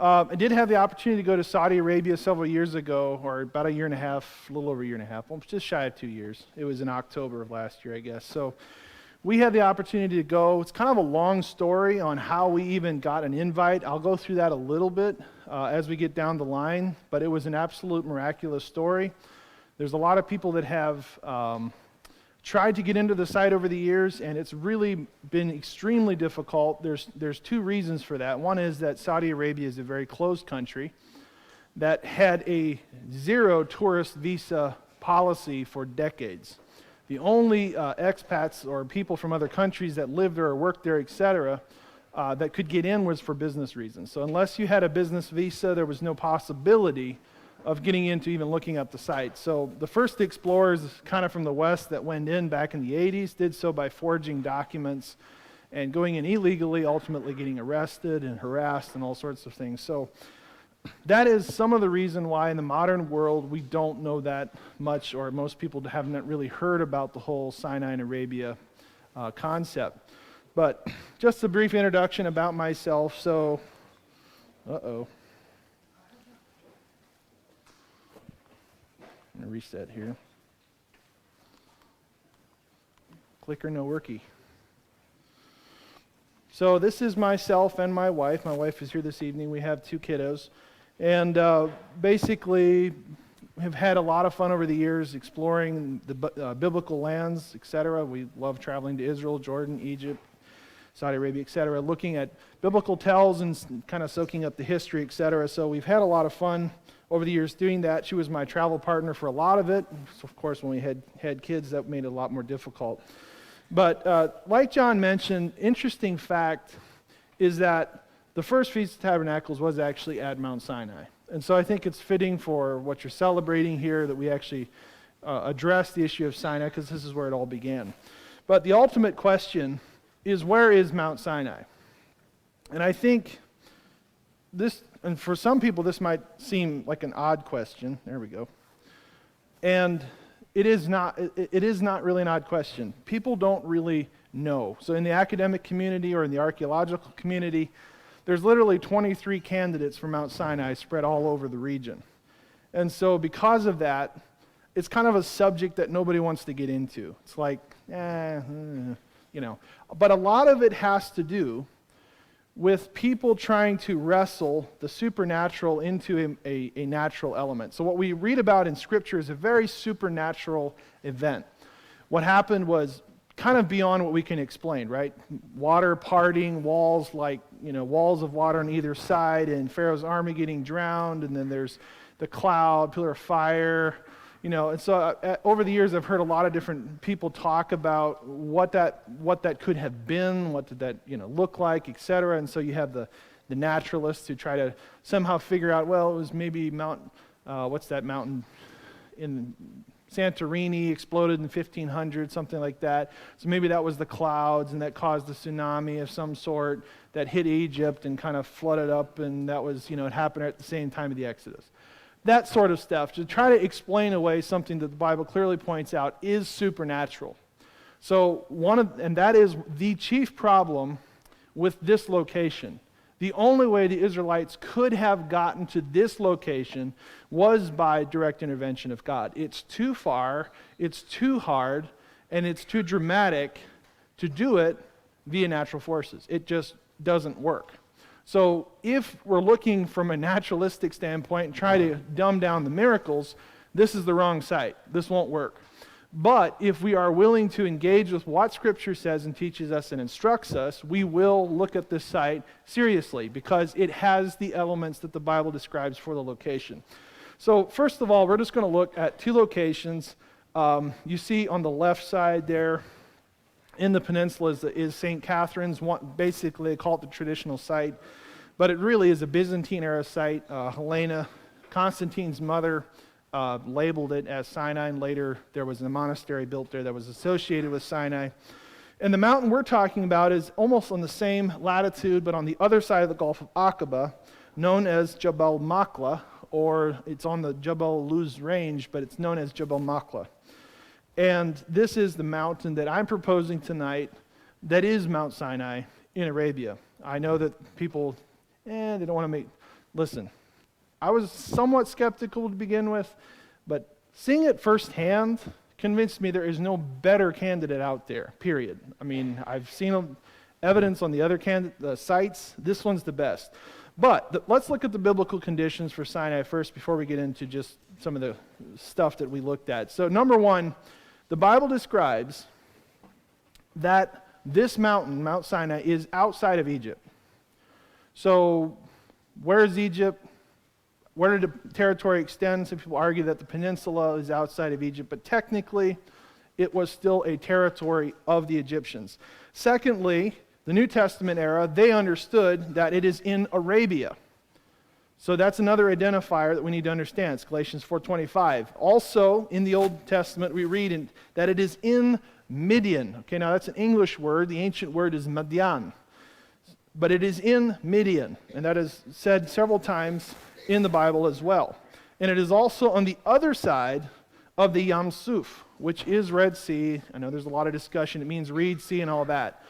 I did have the opportunity to go to Saudi Arabia several years ago, or about a year and a half, a little over a year and a half, well, just shy of 2 years. It was in October of last year, I guess. So we had the opportunity to go. It's kind of a long story on how we even got an invite. I'll go through that a little bit as we get down the line, but it was an absolute miraculous story. There's a lot of people that have tried to get into the site over the years, and it's really been extremely difficult. There's two reasons for that. One is that Saudi Arabia is a very closed country that had a zero tourist visa policy for decades. The only expats or people from other countries that lived there or worked there, etc., that could get in was for business reasons. So unless you had a business visa, there was no possibility of getting into even looking up the site. So the first explorers kind of from the west that went in back in the 80s did so by forging documents and going in illegally, ultimately getting arrested and harassed and all sorts of things. So that is some of the reason why in the modern world we don't know that much, or most people haven't really heard about the whole Sinai and Arabia concept. But just a brief introduction about myself. So, I'm going to reset here. Clicker no worky. So this is myself and my wife. My wife is here this evening. We have 2 kiddos. And basically have had a lot of fun over the years exploring the biblical lands, etc. We love traveling to Israel, Jordan, Egypt, Saudi Arabia, etc., looking at biblical tells and kind of soaking up the history, etc. So we've had a lot of fun over the years doing that. She was my travel partner for a lot of it. So of course, when we had kids, that made it a lot more difficult. But like John mentioned, interesting fact is that the first Feast of Tabernacles was actually at Mount Sinai. And so I think it's fitting for what you're celebrating here that we actually address the issue of Sinai, because this is where it all began. But the ultimate question is, where is Mount Sinai? And I think this, and for some people this might seem like an odd question. There we go. And it is not really an odd question. People don't really know. So in the academic community or in the archaeological community, there's literally 23 candidates for Mount Sinai spread all over the region. And so because of that, it's kind of a subject that nobody wants to get into. It's like, you know. But a lot of it has to do with people trying to wrestle the supernatural into a natural element. So what we read about in Scripture is a very supernatural event. What happened was kind of beyond what we can explain, right? Water parting, walls walls of water on either side, and Pharaoh's army getting drowned, and then there's the cloud, pillar of fire, and so over the years I've heard a lot of different people talk about what that could have been, what did that look like, etc. And so you have the naturalists who try to somehow figure out, well, it was maybe what's that mountain in Santorini, exploded in 1500, something like that. So maybe that was the clouds, and that caused a tsunami of some sort that hit Egypt and kind of flooded up, and that was, it happened at the same time of the Exodus. That sort of stuff, to try to explain away something that the Bible clearly points out is supernatural. So and that is the chief problem with this location. The only way the Israelites could have gotten to this location was by direct intervention of God. It's too far, it's too hard, and it's too dramatic to do it via natural forces. It just doesn't work. So if we're looking from a naturalistic standpoint and try to dumb down the miracles, this is the wrong site. This won't work. But if we are willing to engage with what Scripture says and teaches us and instructs us, we will look at this site seriously, because it has the elements that the Bible describes for the location. So first of all, we're just going to look at 2 locations. You see on the left side there in the peninsula is St. Catherine's. Basically, they call it the traditional site, but it really is a Byzantine-era site. Helena, Constantine's mother, labeled it as Sinai, and later there was a monastery built there that was associated with Sinai. And the mountain we're talking about is almost on the same latitude, but on the other side of the Gulf of Aqaba, known as Jabal Makla, or it's on the Jabal Luz range, but it's known as Jabal Makla. And this is the mountain that I'm proposing tonight that is Mount Sinai in Arabia. I know that people, they don't want to Listen, I was somewhat skeptical to begin with, but seeing it firsthand convinced me there is no better candidate out there, period. I mean, I've seen evidence on the other sites. This one's the best. But let's look at the biblical conditions for Sinai first before we get into just some of the stuff that we looked at. So number one, the Bible describes that this mountain, Mount Sinai, is outside of Egypt. So where is Egypt? Where did the territory extend? Some people argue that the peninsula is outside of Egypt, but technically it was still a territory of the Egyptians. Secondly, the New Testament era, they understood that it is in Arabia. So that's another identifier that we need to understand. It's Galatians 4:25. Also, in the Old Testament, we read that it is in Midian. Okay, now that's an English word. The ancient word is Midian. But it is in Midian, and that is said several times in the Bible as well. And it is also on the other side of the Yam Suf, which is Red Sea. I know there's a lot of discussion. It means Reed Sea and all that.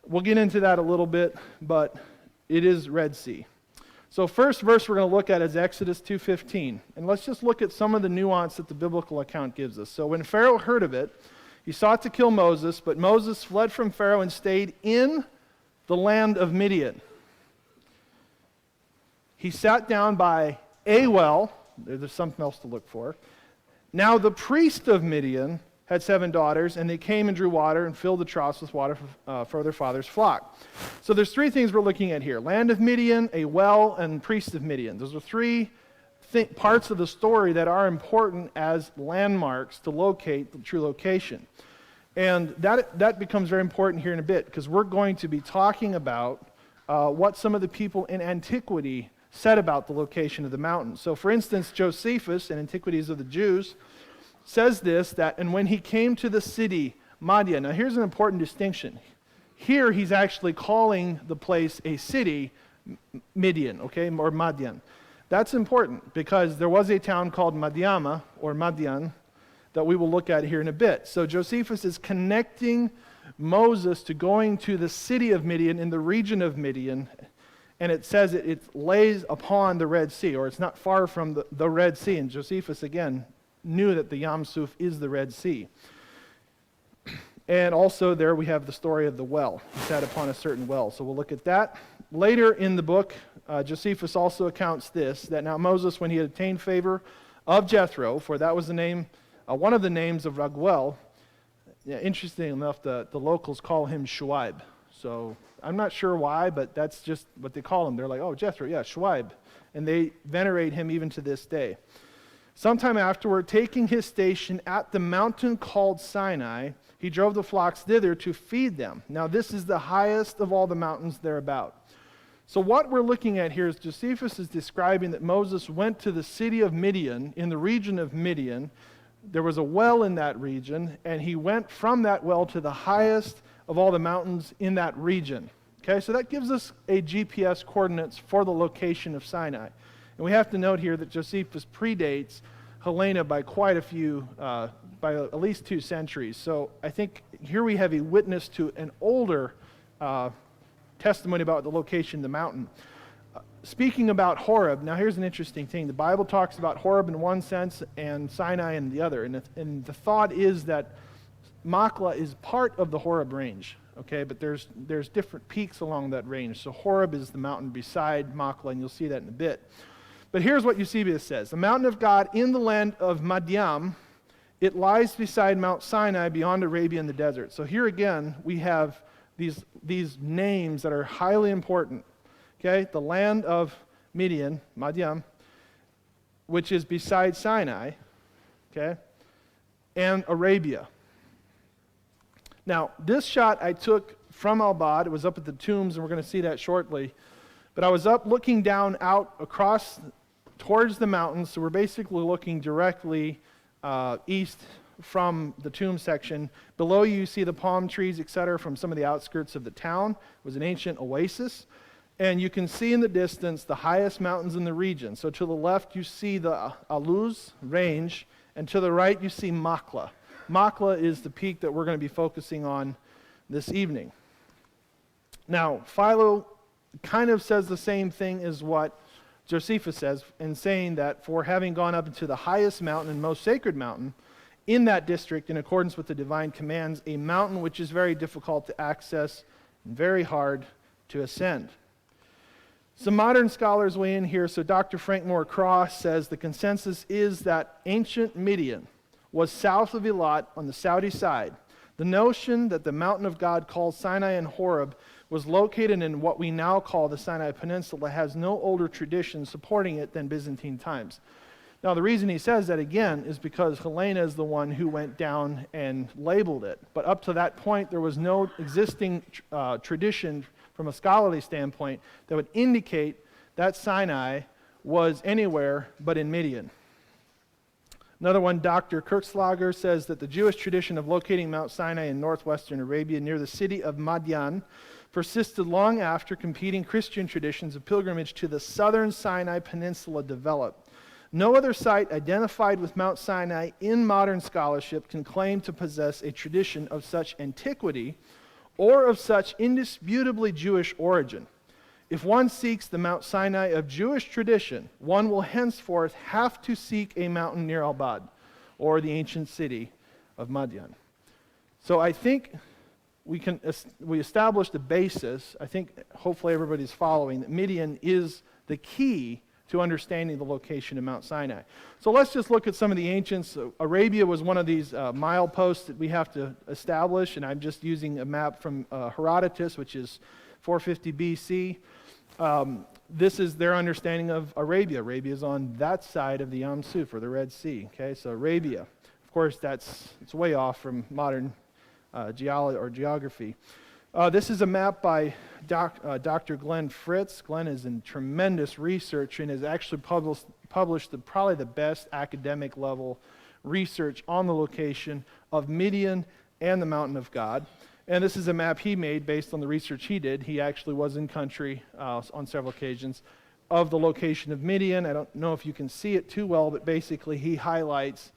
We'll get into that a little bit, but it is Red Sea. So first verse we're going to look at is Exodus 2:15. And let's just look at some of the nuance that the biblical account gives us. So when Pharaoh heard of it, he sought to kill Moses, but Moses fled from Pharaoh and stayed in the land of Midian. He sat down by a well. There's something else to look for. Now the priest of Midian had 7 daughters, and they came and drew water and filled the troughs with water for their father's flock. So there's 3 things we're looking at here. Land of Midian, a well, and priest of Midian. Those are 3 parts of the story that are important as landmarks to locate the true location. And that becomes very important here in a bit, because we're going to be talking about what some of the people in antiquity said about the location of the mountain. So for instance, Josephus, in Antiquities of the Jews, says this, that, and when he came to the city, Midian. Now here's an important distinction. Here he's actually calling the place a city, Midian, okay, or Midian. That's important because there was a town called Madiama, or Midian, that we will look at here in a bit. So Josephus is connecting Moses to going to the city of Midian in the region of Midian, and it says it lays upon the Red Sea, or it's not far from the Red Sea. And Josephus, again, knew that the Yam Suf is the Red Sea. And also there we have the story of the well. He sat upon a certain well. So we'll look at that. Later in the book, Josephus also accounts this, that now Moses, when he had obtained favor of Jethro, for that was the name, one of the names of Raguel, interesting enough, the locals call him Shuaib. So I'm not sure why, but that's just what they call him. They're like, oh, Jethro, yeah, Shuaib. And they venerate him even to this day. Sometime afterward, taking his station at the mountain called Sinai, he drove the flocks thither to feed them. Now this is the highest of all the mountains thereabout. So what we're looking at here is Josephus is describing that Moses went to the city of Midian, in the region of Midian. There was a well in that region, and he went from that well to the highest of all the mountains in that region. Okay, so that gives us a GPS coordinates for the location of Sinai. And we have to note here that Josephus predates Helena by quite a few, by at least 2 centuries. So I think here we have a witness to an older testimony about the location of the mountain. Speaking about Horeb, now here's an interesting thing. The Bible talks about Horeb in one sense and Sinai in the other. And the thought is that Makla is part of the Horeb range. Okay, but there's different peaks along that range. So Horeb is the mountain beside Makla, and you'll see that in a bit. But here's what Eusebius says. The mountain of God in the land of Midian, it lies beside Mount Sinai beyond Arabia in the desert. So here again, we have these names that are highly important. Okay, the land of Midian, which is beside Sinai, okay, and Arabia. Now, this shot I took from Al-Bad. It was up at the tombs, and we're going to see that shortly. But I was up looking down out across towards the mountains, so we're basically looking directly east from the tomb section. Below you see the palm trees, etc., from some of the outskirts of the town. It was an ancient oasis. And you can see in the distance the highest mountains in the region. So to the left you see the Aluz range, and to the right you see Makla. Makla is the peak that we're going to be focusing on this evening. Now, Philo kind of says the same thing as what Josephus says in saying that for having gone up into the highest mountain and most sacred mountain in that district in accordance with the divine commands, a mountain which is very difficult to access and very hard to ascend. Some modern scholars weigh in here. So Dr. Frank Moore Cross says the consensus is that ancient Midian was south of Eilat on the Saudi side. The notion that the mountain of God called Sinai and Horeb was located in what we now call the Sinai Peninsula has no older tradition supporting it than Byzantine times. Now the reason he says that again is because Helena is the one who went down and labeled it. But up to that point there was no existing tradition from a scholarly standpoint that would indicate that Sinai was anywhere but in Midian. Another one, Dr. Kirkslager, says that the Jewish tradition of locating Mount Sinai in northwestern Arabia near the city of Midian persisted long after competing Christian traditions of pilgrimage to the southern Sinai Peninsula developed. No other site identified with Mount Sinai in modern scholarship can claim to possess a tradition of such antiquity or of such indisputably Jewish origin. If one seeks the Mount Sinai of Jewish tradition, one will henceforth have to seek a mountain near Al-Bad, or the ancient city of Midian. So I think we established the basis. I think hopefully everybody's following that Midian is the key to understanding the location of Mount Sinai. So let's just look at some of the ancients. Arabia was one of these mileposts that we have to establish, and I'm just using a map from Herodotus, which is 450 BC. This is their understanding of Arabia. Arabia is on that side of the Yam Suf, or the Red Sea. Okay, so Arabia. Of course, it's way off from modern geography. This is a map by Dr. Glenn Fritz. Glenn is in tremendous research and has actually published probably the best academic level research on the location of Midian and the Mountain of God. And this is a map he made based on the research he did. He actually was in country on several occasions of the location of Midian. I don't know if you can see it too well, but basically he highlights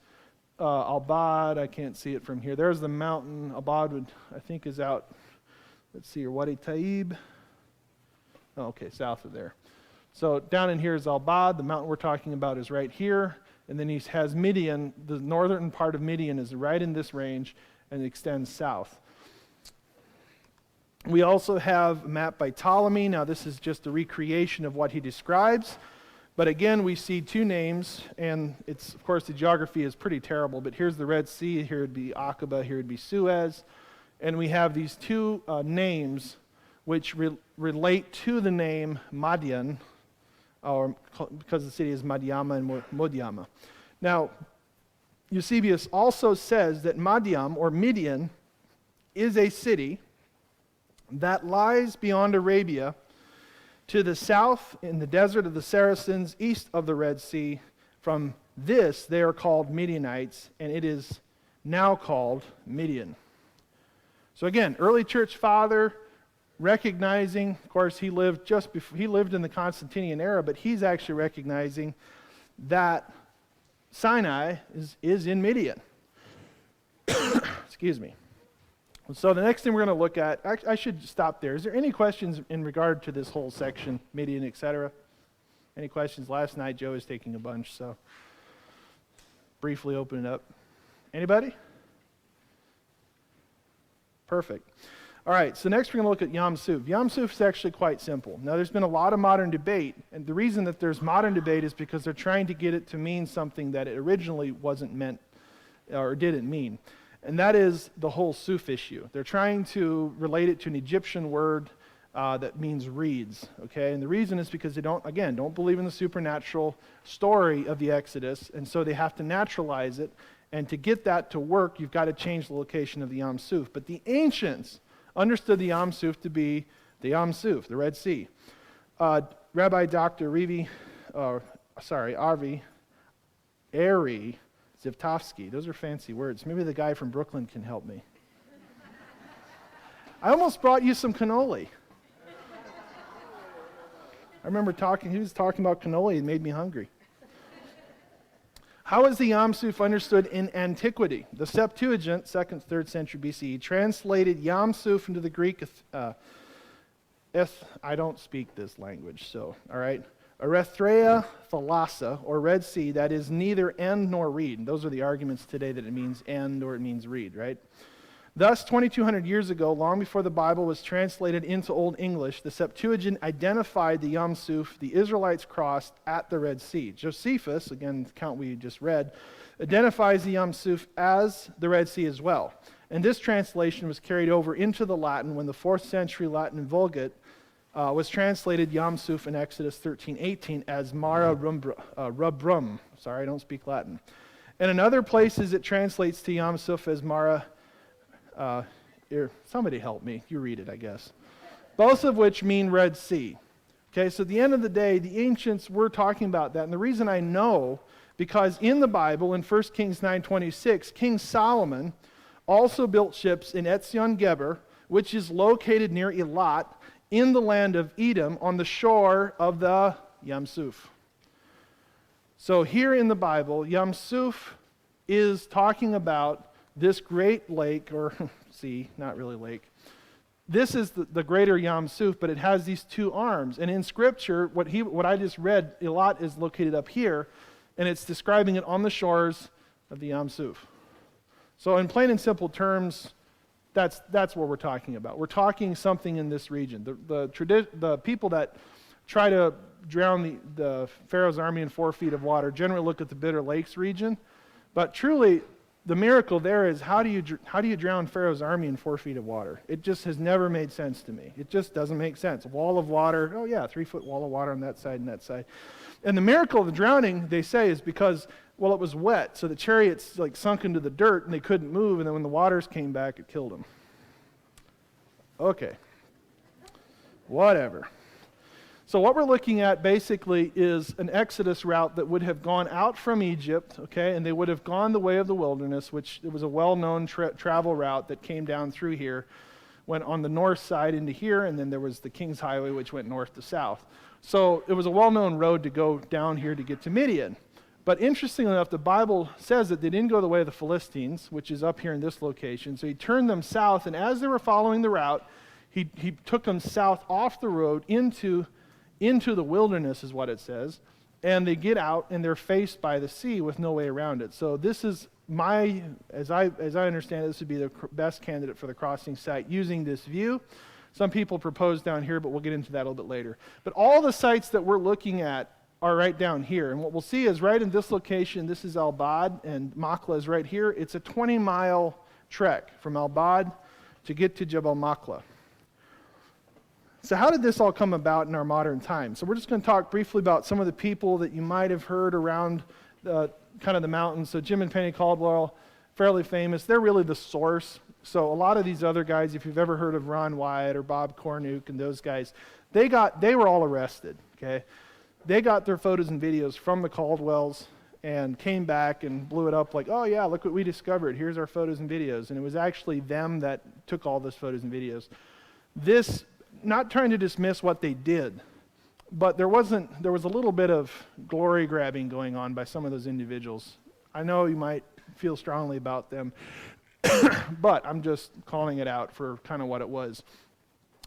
Al-Bad. I can't see it from here. There's the mountain. Al-Bad I think is out. Let's see here, Wadi Taib. Oh, okay, south of there. So down in here is Al-Bad. The mountain we're talking about is right here. And then he has Midian. The northern part of Midian is right in this range and extends south. We also have a map by Ptolemy. Now this is just a recreation of what he describes. But again, we see two names, and it's, of course, the geography is pretty terrible. But here's the Red Sea. Here would be Aqaba. Here would be Suez. And we have these two names which relate to the name Madian, or because the city is Madiama and Modiama. Now, Eusebius also says that Madiam, or Midian, is a city that lies beyond Arabia to the south in the desert of the Saracens, east of the Red Sea. From this, they are called Midianites, and it is now called Midian. So again, early church father recognizing, of course, he lived in the Constantinian era, but he's actually recognizing that Sinai is in Midian. Excuse me. So the next thing we're going to look at, I should stop there. Is there any questions in regard to this whole section, Midian, etc.? Any questions? Last night Joe was taking a bunch, so briefly open it up. Anybody? Perfect. All right, so next we're going to look at Yam Suf. Yam Suf is actually quite simple. Now there's been a lot of modern debate, and the reason that there's modern debate is because they're trying to get it to mean something that it originally wasn't meant or didn't mean. And that is the whole Suf issue. They're trying to relate it to an Egyptian word that means reeds, okay? And the reason is because they don't believe in the supernatural story of the Exodus, and so they have to naturalize it. And to get that to work, you've got to change the location of the Yam Suf. But the ancients understood the Yam Suf to be the Yam Suf, the Red Sea. Rabbi Dr. Avi Zivtovsky. Those are fancy words. Maybe the guy from Brooklyn can help me. I almost brought you some cannoli. I remember he was talking about cannoli. It made me hungry. How is the Yam Suf understood in antiquity? The Septuagint, 2nd, 3rd century BCE, translated Yam Suf into the Greek I don't speak this language, so, all right. Erythrea thalassa, or Red Sea, that is neither end nor reed. And those are the arguments today that it means end or it means reed, right? Thus, 2,200 years ago, long before the Bible was translated into Old English, the Septuagint identified the Yam Suf the Israelites crossed at the Red Sea. Josephus, again, the account we just read, identifies the Yam Suf as the Red Sea as well. And this translation was carried over into the Latin when the 4th century Latin Vulgate was translated Yam Suf in Exodus 13:18 as Mara Rubrum. Sorry, I don't speak Latin. And in other places it translates to Yam Suf as Mara. Somebody help me. You read it, I guess. Both of which mean Red Sea. Okay, so at the end of the day, the ancients were talking about that. And the reason I know, because in the Bible, in 1 Kings 9:26, King Solomon also built ships in Etzion Geber, which is located near Elat, in the land of Edom, on the shore of the Yam Suf. So here in the Bible, Yam Suf is talking about this great lake, or sea, not really lake. This is the greater Yam Suf, but it has these two arms. And in Scripture, what I just read, Elat is located up here, and it's describing it on the shores of the Yam Suf. So in plain and simple terms, that's what we're talking about. We're talking something in this region. The people that try to drown the Pharaoh's army in 4 feet of water generally look at the Bitter Lakes region, but truly the miracle there is how do you drown Pharaoh's army in 4 feet of water? It just has never made sense to me. It just doesn't make sense. A wall of water, 3-foot wall of water on that side and that side. And the miracle of the drowning, they say, is because, well, it was wet, so the chariots sunk into the dirt and they couldn't move, and then when the waters came back, it killed them. Okay. Whatever. So what we're looking at basically is an Exodus route that would have gone out from Egypt, okay, and they would have gone the way of the wilderness, which it was a well-known travel route that came down through here, went on the north side into here, and then there was the King's Highway, which went north to south. So it was a well-known road to go down here to get to Midian. But interestingly enough, the Bible says that they didn't go the way of the Philistines, which is up here in this location. So he turned them south, and as they were following the route, he took them south off the road into the wilderness, is what it says. And they get out, and they're faced by the sea with no way around it. So this is as I understand it, this would be the best candidate for the crossing site using this view. Some people propose down here, but we'll get into that a little bit later. But all the sites that we're looking at are right down here. And what we'll see is right in this location, this is Al-Bad, and Makla is right here. It's a 20-mile trek from Al-Bad to get to Jebel Makla. So how did this all come about in our modern time? So we're just going to talk briefly about some of the people that you might have heard around kind of the mountains. So Jim and Penny Caldwell, fairly famous. They're really the source. So a lot of these other guys, if you've ever heard of Ron Wyatt or Bob Cornuke and those guys, they were all arrested, okay? They got their photos and videos from the Caldwells and came back and blew it up like, oh yeah, look what we discovered. Here's our photos and videos. And it was actually them that took all those photos and videos. This, not trying to dismiss what they did, but there was a little bit of glory grabbing going on by some of those individuals. I know you might feel strongly about them, but I'm just calling it out for kind of what it was.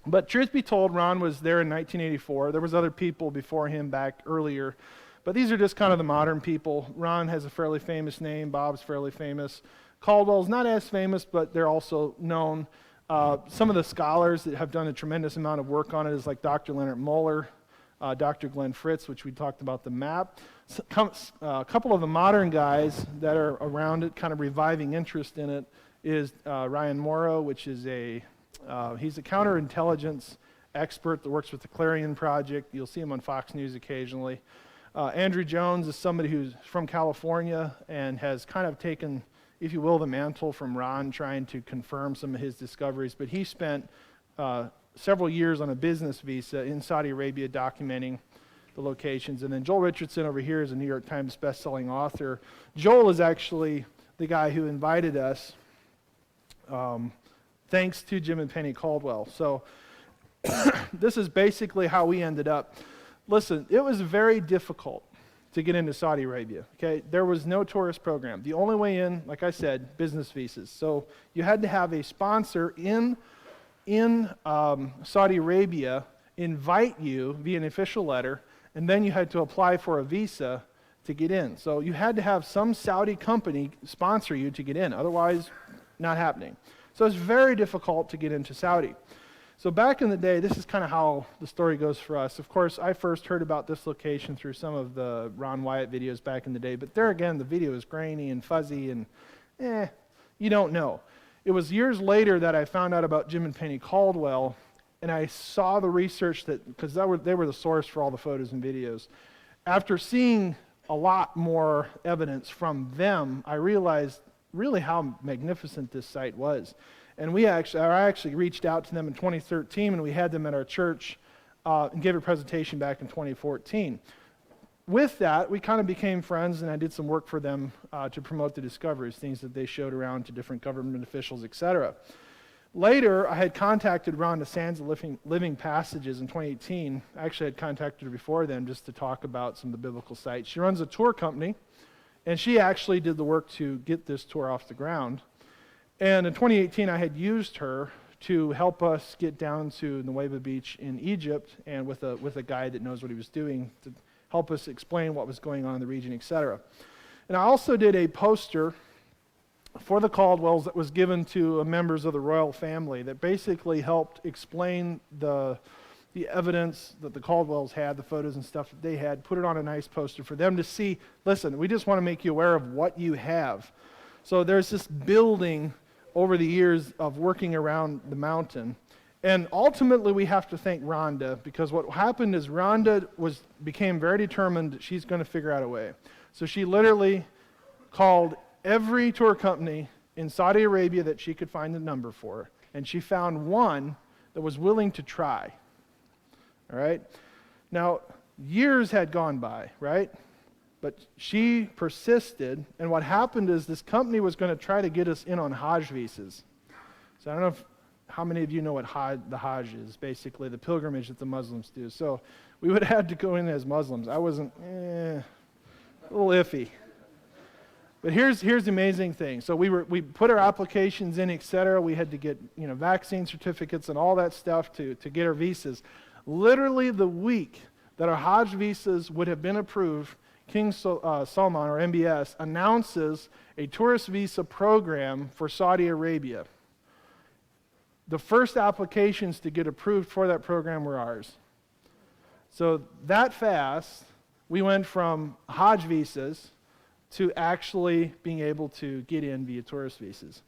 But truth be told, Ron was there in 1984. There was other people before him back earlier, but these are just kind of the modern people. Ron has a fairly famous name. Bob's fairly famous. Caldwell's not as famous, but they're also known. Some of the scholars that have done a tremendous amount of work on it is like Dr. Leonard Moeller, Dr. Glenn Fritz, which we talked about the map. A couple of the modern guys that are around it, kind of reviving interest in it, is Ryan Morrow, which is he's a counterintelligence expert that works with the Clarion Project. You'll see him on Fox News occasionally. Andrew Jones is somebody who's from California and has kind of taken, if you will, the mantle from Ron, trying to confirm some of his discoveries. But he spent several years on a business visa in Saudi Arabia documenting the locations. And then Joel Richardson over here is a New York Times best-selling author. Joel is actually the guy who invited us, thanks to Jim and Penny Caldwell. So this is basically how we ended up. Listen, it was very difficult to get into Saudi Arabia. Okay, there was no tourist program. The only way in, like I said, business visas. So you had to have a sponsor in Saudi Arabia invite you via an official letter, and then you had to apply for a visa to get in. So you had to have some Saudi company sponsor you to get in, otherwise not happening. So it's very difficult to get into Saudi. So back in the day, this is kind of how the story goes for us. Of course, I first heard about this location through some of the Ron Wyatt videos back in the day, but there again, the video is grainy and fuzzy and you don't know. It was years later that I found out about Jim and Penny Caldwell, and I saw the research because they were the source for all the photos and videos. After seeing a lot more evidence from them, I realized really how magnificent this site was. And I actually reached out to them in 2013, and we had them at our church and gave a presentation back in 2014. With that, we kind of became friends, and I did some work for them to promote the discoveries, things that they showed around to different government officials, etc. Later, I had contacted Rhonda Sands of Living Passages in 2018. I actually had contacted her before then just to talk about some of the biblical sites. She runs a tour company, and she actually did the work to get this tour off the ground. And in 2018, I had used her to help us get down to Nuweiba Beach in Egypt, and with a guide that knows what he was doing to help us explain what was going on in the region, etc. And I also did a poster for the Caldwells that was given to members of the royal family that basically helped explain the evidence that the Caldwells had, the photos and stuff that they had, put it on a nice poster for them to see. Listen, we just want to make you aware of what you have. So there's this building over the years of working around the mountain. And ultimately we have to thank Rhonda, because what happened is Rhonda became very determined that she's going to figure out a way. So she literally called every tour company in Saudi Arabia that she could find the number for, and she found one that was willing to try. All right? Now, years had gone by, right? But she persisted, and what happened is this company was going to try to get us in on Hajj visas. So I don't know how many of you know what the Hajj is, basically the pilgrimage that the Muslims do. So we would have had to go in as Muslims. I wasn't, a little iffy. But here's the amazing thing. So we put our applications in, etc. We had to get vaccine certificates and all that stuff to get our visas. Literally the week that our Hajj visas would have been approved, King Salman, or MBS, announces a tourist visa program for Saudi Arabia. The first applications to get approved for that program were ours. So that fast, we went from Hajj visas to actually being able to get in via tourist visas,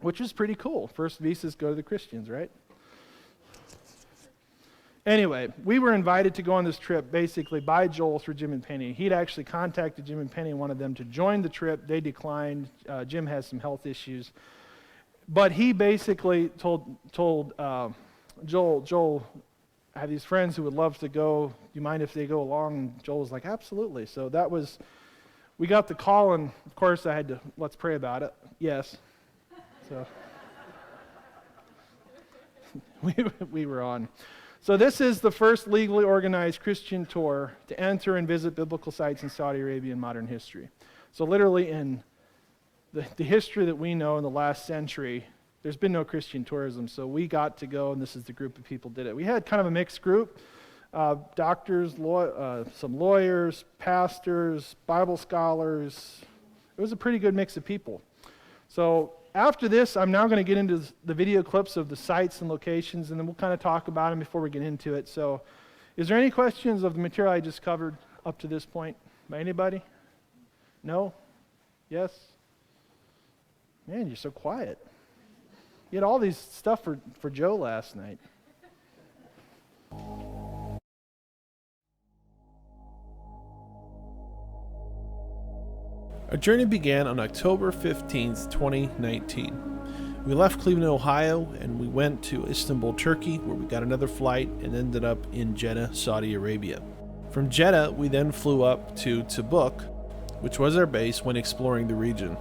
which is pretty cool. First visas go to the Christians, right? Anyway, we were invited to go on this trip basically by Joel through Jim and Penny. He'd actually contacted Jim and Penny and wanted them to join the trip. They declined. Jim has some health issues. But he basically told Joel, I have these friends who would love to go. Do you mind if they go along? And Joel was like, absolutely. So we got the call, and of course I had to, let's pray about it. Yes. So we were on. So this is the first legally organized Christian tour to enter and visit biblical sites in Saudi Arabia in modern history. So literally in the history that we know in the last century, there's been no Christian tourism. So we got to go, and this is the group of people did it. We had kind of a mixed group. Doctors, some lawyers, pastors, Bible scholars. It was a pretty good mix of people. So after this, I'm now going to get into the video clips of the sites and locations, and then we'll kind of talk about them before we get into it. So is there any questions of the material I just covered up to this point by anybody? No? Yes? Man, you're so quiet. You had all these stuff for Joe last night. Our journey began on October 15th, 2019. We left Cleveland, Ohio, and we went to Istanbul, Turkey, where we got another flight and ended up in Jeddah, Saudi Arabia. From Jeddah, we then flew up to Tabuk, which was our base when exploring the region.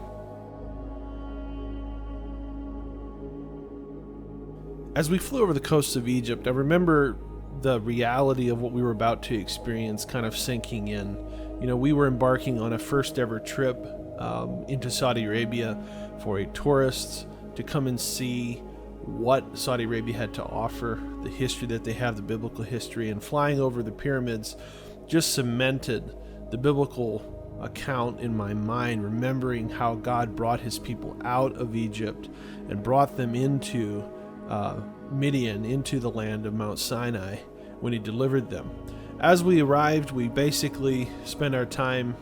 As we flew over the coast of Egypt, I remember the reality of what we were about to experience kind of sinking in. We were embarking on a first ever trip into Saudi Arabia for a tourist to come and see what Saudi Arabia had to offer, the history that they have, the biblical history, and flying over the pyramids just cemented the biblical account in my mind, remembering how God brought his people out of Egypt and brought them into Midian, into the land of Mount Sinai, when he delivered them. As we arrived, we basically spent our time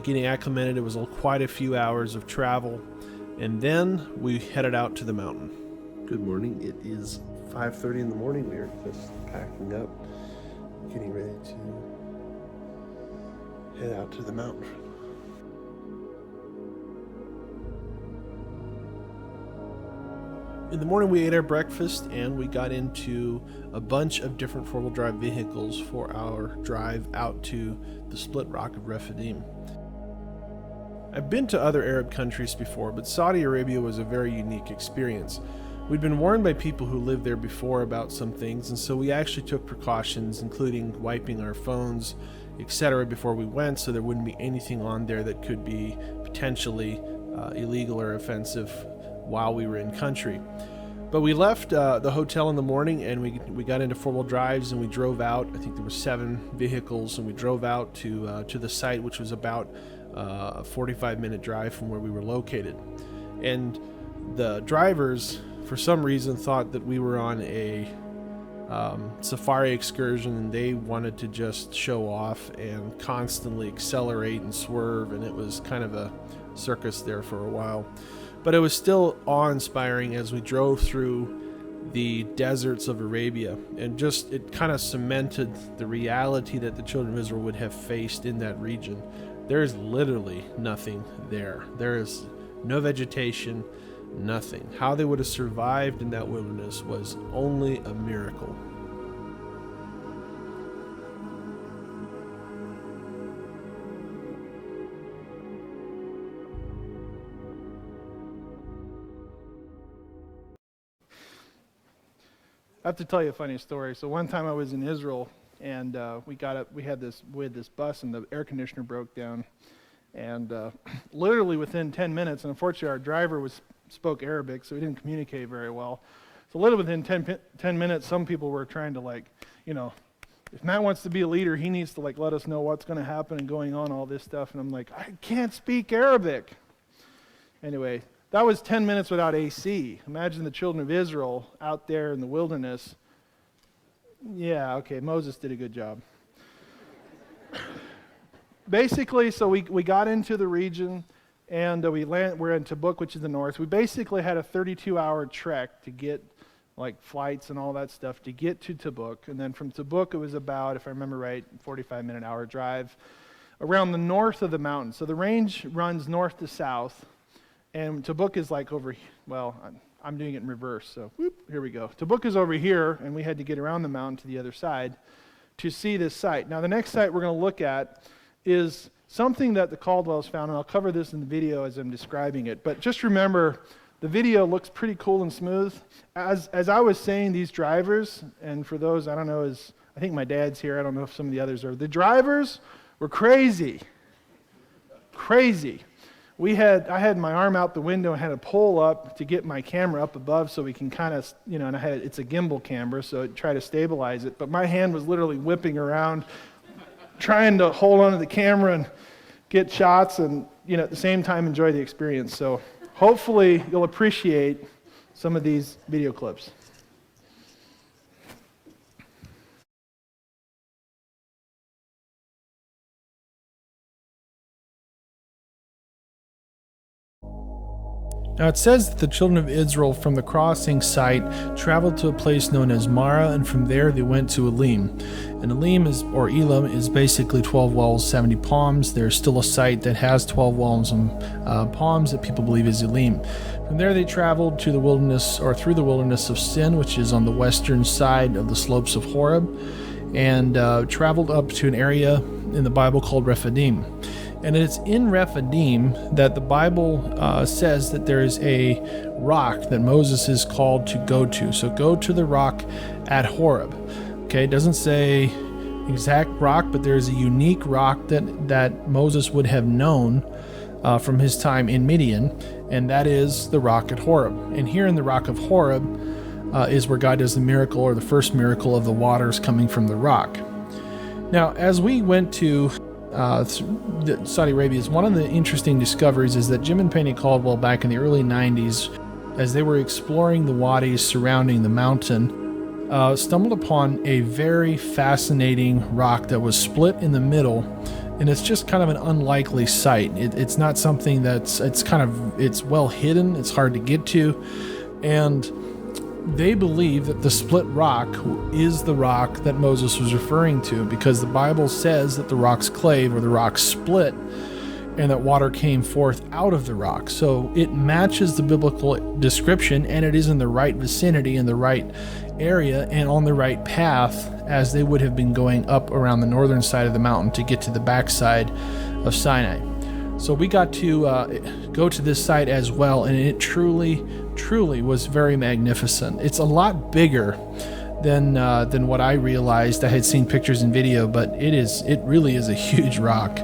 getting acclimated. It was quite a few hours of travel, and then we headed out to the mountain. Good morning. It is 5:30 in the morning. We are just packing up, getting ready to head out to the mountain. In the morning, we ate our breakfast and we got into a bunch of different four-wheel drive vehicles for our drive out to the split rock of Rephidim. I've been to other Arab countries before, but Saudi Arabia was a very unique experience. We'd been warned by people who lived there before about some things, and so we actually took precautions, including wiping our phones, etc., before we went, so there wouldn't be anything on there that could be potentially illegal or offensive while we were in country. But we left the hotel in the morning, and we got into four-wheel drives, and we drove out. I think there were 7 vehicles, and we drove out to the site, which was about a 45-minute drive from where we were located. And the drivers, for some reason, thought that we were on a safari excursion, and they wanted to just show off and constantly accelerate and swerve, and it was kind of a circus there for a while. But it was still awe-inspiring as we drove through the deserts of Arabia, and just it kind of cemented the reality that the children of Israel would have faced in that region. There is literally nothing there. There is no vegetation, nothing. How they would have survived in that wilderness was only a miracle. I have to tell you a funny story. So one time I was in Israel, and we had this bus, and the air conditioner broke down, and literally within 10 minutes, and unfortunately our driver spoke Arabic, so he didn't communicate very well. So literally within 10 minutes, some people were trying to if Matt wants to be a leader, he needs to let us know what's going to happen and going on, all this stuff. And I'm like, I can't speak Arabic. Anyway, that was 10 minutes without AC. Imagine the children of Israel out there in the wilderness. Yeah, okay, Moses did a good job. Basically, so we got into the region, and we're in Tabuk, which is the north. We basically had a 32-hour trek to get flights and all that stuff to get to Tabuk. And then from Tabuk, it was about, if I remember right, 45-minute hour drive around the north of the mountain. So the range runs north to south. And Tabuk is I'm doing it in reverse, so here we go. Tabuk is over here, and we had to get around the mountain to the other side to see this site. Now, the next site we're going to look at is something that the Caldwells found, and I'll cover this in the video as I'm describing it. But just remember, the video looks pretty cool and smooth. As I was saying, these drivers, and for those, I don't know, I think my dad's here, I don't know if some of the others are, the drivers were crazy. Crazy. I had my arm out the window and had a pole up to get my camera up above so we can kind of, and it's a gimbal camera, so try to stabilize it. But my hand was literally whipping around, trying to hold onto the camera and get shots and, at the same time enjoy the experience. So hopefully you'll appreciate some of these video clips. Now it says that the children of Israel from the crossing site traveled to a place known as Mara, and from there they went to Elim. And Elim is basically 12 wells, 70 palms. There's still a site that has 12 wells and palms that people believe is Elim. From there they traveled to the wilderness, or through the wilderness of Sin, which is on the western side of the slopes of Horeb, and traveled up to an area in the Bible called Rephidim. And it's in Rephidim that the Bible says that there is a rock that Moses is called to go to. So go to the rock at Horeb. Okay, it doesn't say exact rock, but there's a unique rock that Moses would have known from his time in Midian, and that is the rock at Horeb. And here in the rock of Horeb is where God does the miracle, or the first miracle, of the waters coming from the rock. Now, as we went to Saudi Arabia, one of the interesting discoveries is that Jim and Penny Caldwell, back in the early 90s, as they were exploring the wadis surrounding the mountain, stumbled upon a very fascinating rock that was split in the middle, and it's just kind of an unlikely sight. It's not something it's well hidden, it's hard to get to, and they believe that the split rock is the rock that Moses was referring to, because the Bible says that the rocks clave, or the rocks split, and that water came forth out of the rock. So it matches the biblical description, and it is in the right vicinity, in the right area, and on the right path, as they would have been going up around the northern side of the mountain to get to the backside of Sinai. So we got to go to this site as well, and it truly was very magnificent. It's a lot bigger than what I realized. I had seen pictures and video, but it really is a huge rock.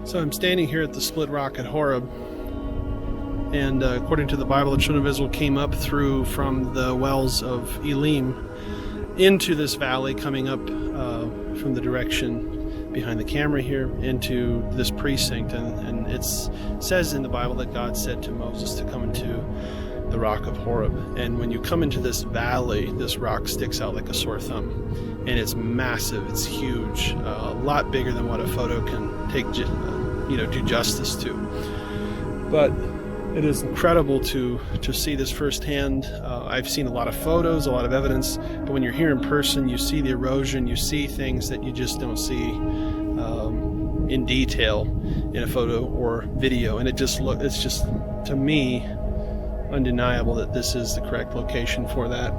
So I'm standing here at the split rock at Horeb, and according to the Bible, the children of Israel came up through from the wells of Elim into this valley, coming up from the direction behind the camera here into this precinct, and it says in the Bible that God said to Moses to come into the rock of Horeb. And when you come into this valley, this rock sticks out like a sore thumb, and it's massive, it's huge, a lot bigger than what a photo can do justice to. But it is incredible to see this firsthand. I've seen a lot of photos, a lot of evidence, but when you're here in person, you see the erosion, you see things that you just don't see in detail in a photo or video, and it's just to me undeniable that this is the correct location for that.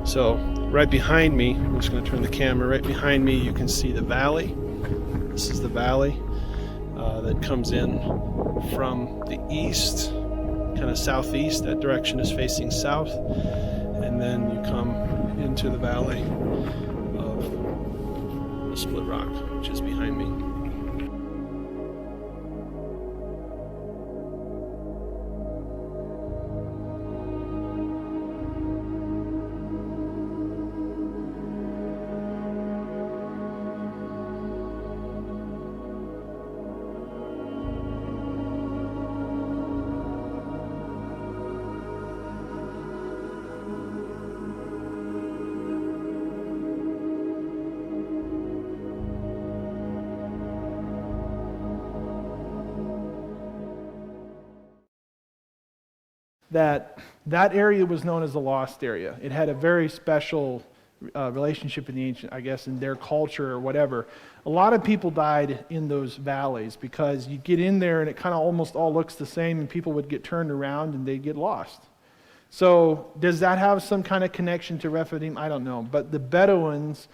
So right behind me, I'm just going to turn the camera, right behind me you can see the valley. This is the valley that comes in from the east, kind of southeast. That direction is facing south, and then you come into the valley of the split rock, which is behind me. That area was known as the lost area. It had a very special relationship in the ancient, I guess, in their culture or whatever. A lot of people died in those valleys because you get in there and it kind of almost all looks the same, and people would get turned around and they'd get lost. So does that have some kind of connection to Rephidim? I don't know. But the Bedouins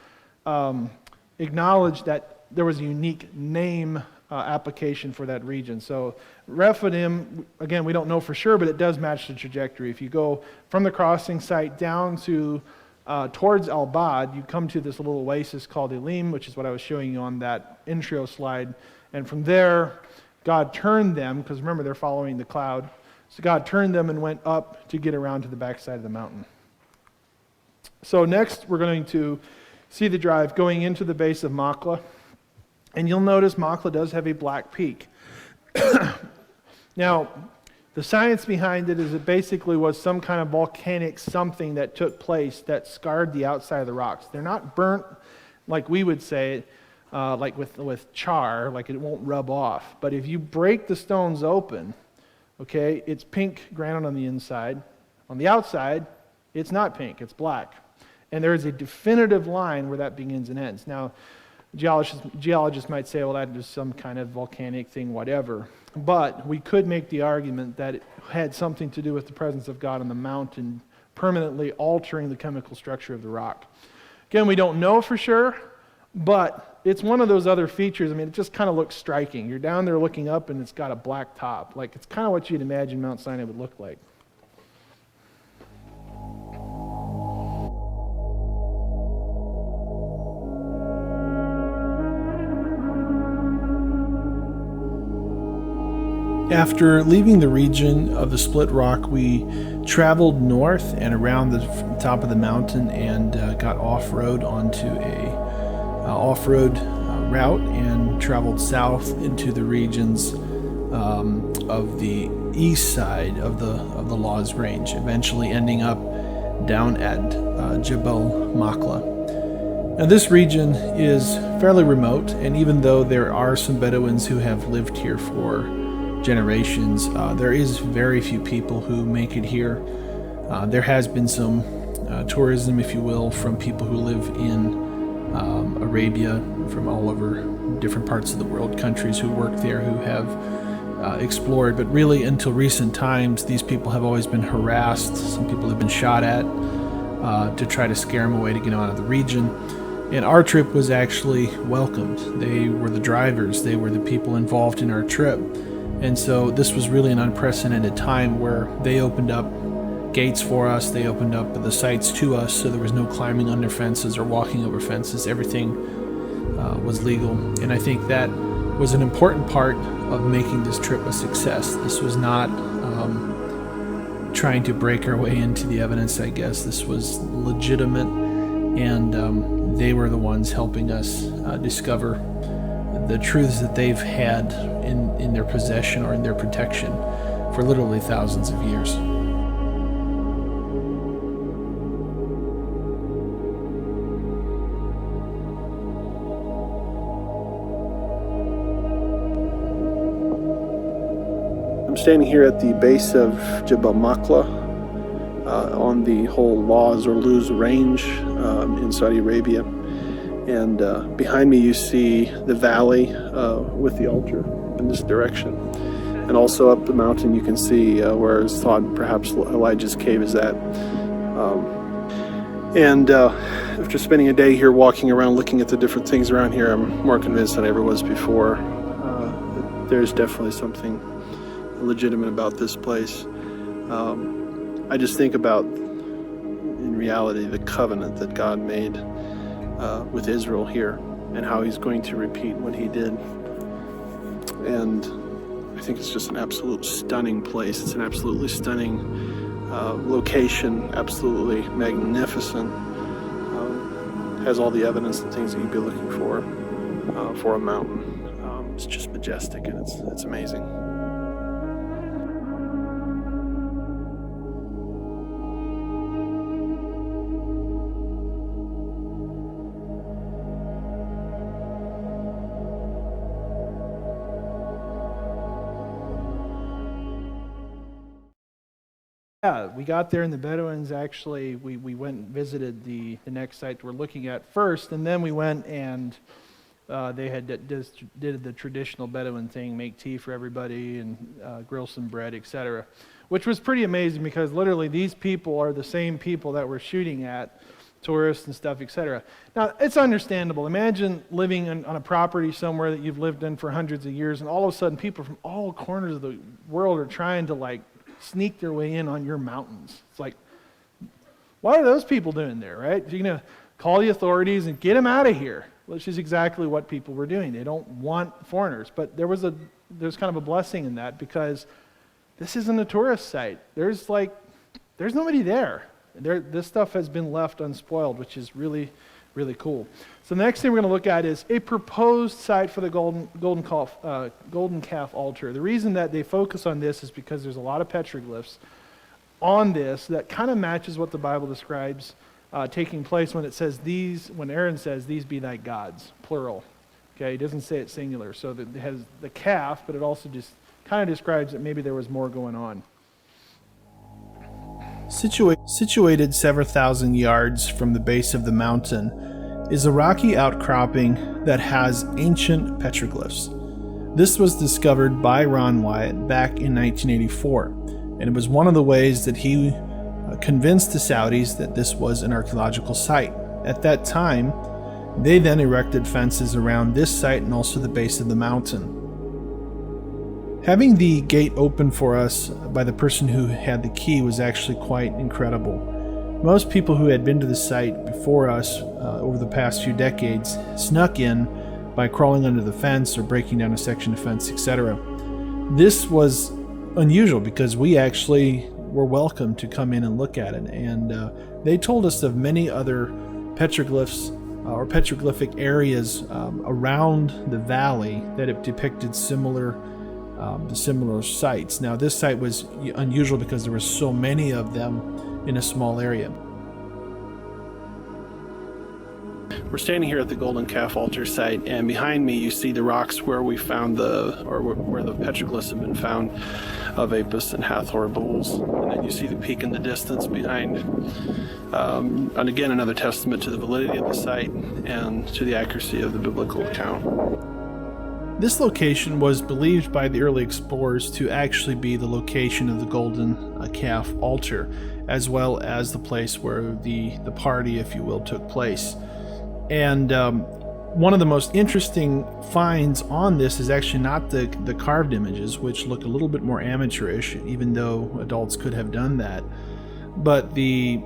acknowledged that there was a unique name application for that region. So Rephidim, again, we don't know for sure, but it does match the trajectory. If you go from the crossing site down to towards Al-Bad, you come to this little oasis called Elim, which is what I was showing you on that intro slide. And from there, God turned them, because remember, they're following the cloud. So God turned them and went up to get around to the backside of the mountain. So next, we're going to see the drive going into the base of Makla. And you'll notice Makla does have a black peak. Now, the science behind it is it basically was some kind of volcanic something that took place that scarred the outside of the rocks. They're not burnt like we would say, like with char, like it won't rub off. But if you break the stones open, okay, it's pink granite on the inside. On the outside, it's not pink, it's black. And there is a definitive line where that begins and ends. Now, geologists might say, well, that is some kind of volcanic thing, whatever. But we could make the argument that it had something to do with the presence of God on the mountain, permanently altering the chemical structure of the rock. Again, we don't know for sure, but it's one of those other features. I mean, it just kind of looks striking. You're down there looking up, and it's got a black top. Like, it's kind of what you'd imagine Mount Sinai would look like. After leaving the region of the Split Rock, we traveled north and around the top of the mountain and got off-road onto a off-road route and traveled south into the regions of the east side of the Law's Range, eventually ending up down at Jebel Makla. Now, this region is fairly remote, and even though there are some Bedouins who have lived here for generations, there is very few people who make it here. There has been some tourism, if you will, from people who live in Arabia, from all over different parts of the world, countries who work there, who have explored. But really, until recent times, these people have always been harassed. Some people have been shot at to try to scare them away to get out of the region. And our trip was actually welcomed. They were the drivers. They were the people involved in our trip. And so this was really an unprecedented time where they opened up gates for us. They opened up the sites to us, so there was no climbing under fences or walking over fences. Everything was legal. And I think that was an important part of making this trip a success. This was not trying to break our way into the evidence, I guess. This was legitimate, and they were the ones helping us discover the truths that they've had in their possession or in their protection for literally thousands of years. I'm standing here at the base of Jebel Makla on the whole Law's or Luz range in Saudi Arabia. And behind me you see the valley with the altar in this direction. And also up the mountain you can see where it's thought perhaps Elijah's cave is at. And after spending a day here walking around looking at the different things around here, I'm more convinced than I ever was before. There's definitely something legitimate about this place. I just think about, in reality, the covenant that God made with Israel here and how he's going to repeat what he did. And I think it's just an absolute stunning place. It's an absolutely stunning location, absolutely magnificent. Has all the evidence and things that you'd be looking for a mountain. It's just majestic, and it's amazing. Yeah, we got there, and the Bedouins actually, we went and visited the next site we're looking at first, and then we went and they had did the traditional Bedouin thing, make tea for everybody and grill some bread, etc., which was pretty amazing because literally these people are the same people that we're shooting at, tourists and stuff, etc. Now, it's understandable. Imagine living on a property somewhere that you've lived in for hundreds of years, and all of a sudden people from all corners of the world are trying to sneak their way in on your mountains. It's like, what are those people doing there, right? You're going to call the authorities and get them out of here, which is exactly what people were doing. They don't want foreigners. But there's kind of a blessing in that because this isn't a tourist site. There's nobody there. This stuff has been left unspoiled, which is really, really cool. So the next thing we're going to look at is a proposed site for the golden calf altar. The reason that they focus on this is because there's a lot of petroglyphs on this that kind of matches what the Bible describes taking place when it says when Aaron says, "These be thy gods," plural. Okay, he doesn't say it singular. So it has the calf, but it also just kind of describes that maybe there was more going on. Situated several thousand yards from the base of the mountain is a rocky outcropping that has ancient petroglyphs. This was discovered by Ron Wyatt back in 1984, and it was one of the ways that he convinced the Saudis that this was an archaeological site. At that time, They then erected fences around this site and also the base of the mountain. Having the gate open for us by the person who had the key was actually quite incredible. Most people who had been to the site before us over the past few decades snuck in by crawling under the fence or breaking down a section of fence, etc. This was unusual because we actually were welcome to come in and look at it, and they told us of many other petroglyphs or petroglyphic areas around the valley that have depicted similar sites. Now, this site was unusual because there were so many of them in a small area. We're standing here at the Golden Calf Altar site, and behind me you see the rocks where we found where the petroglyphs have been found of Apis and Hathor bulls. And then you see the peak in the distance behind. And again, another testament to the validity of the site and to the accuracy of the biblical account. This location was believed by the early explorers to actually be the location of the Golden Calf Altar, as well as the place where the party, if you will, took place. And one of the most interesting finds on this is actually not the carved images, which look a little bit more amateurish, even though adults could have done that. But the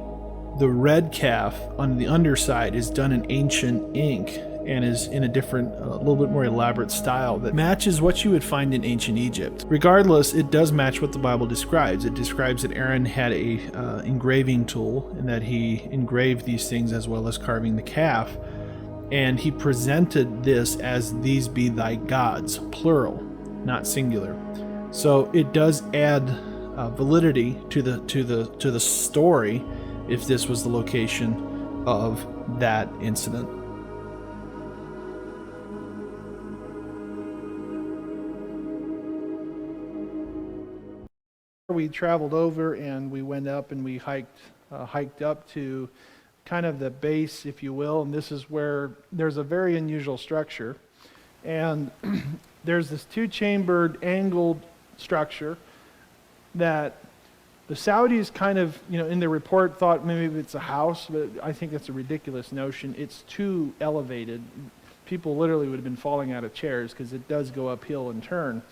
red calf on the underside is done in ancient ink and is in a different, a little bit more elaborate style that matches what you would find in ancient Egypt. Regardless, it does match what the Bible describes. It describes that Aaron had a engraving tool and that he engraved these things as well as carving the calf. And he presented this as "these be thy gods," plural, not singular. So it does add validity to the story if this was the location of that incident. We traveled over and we went up and we hiked up to kind of the base, if you will, and this is where there's a very unusual structure. And there's this two-chambered angled structure that the Saudis kind of, in their report thought maybe it's a house, but I think that's a ridiculous notion. It's too elevated. People literally would have been falling out of chairs because it does go uphill and turn.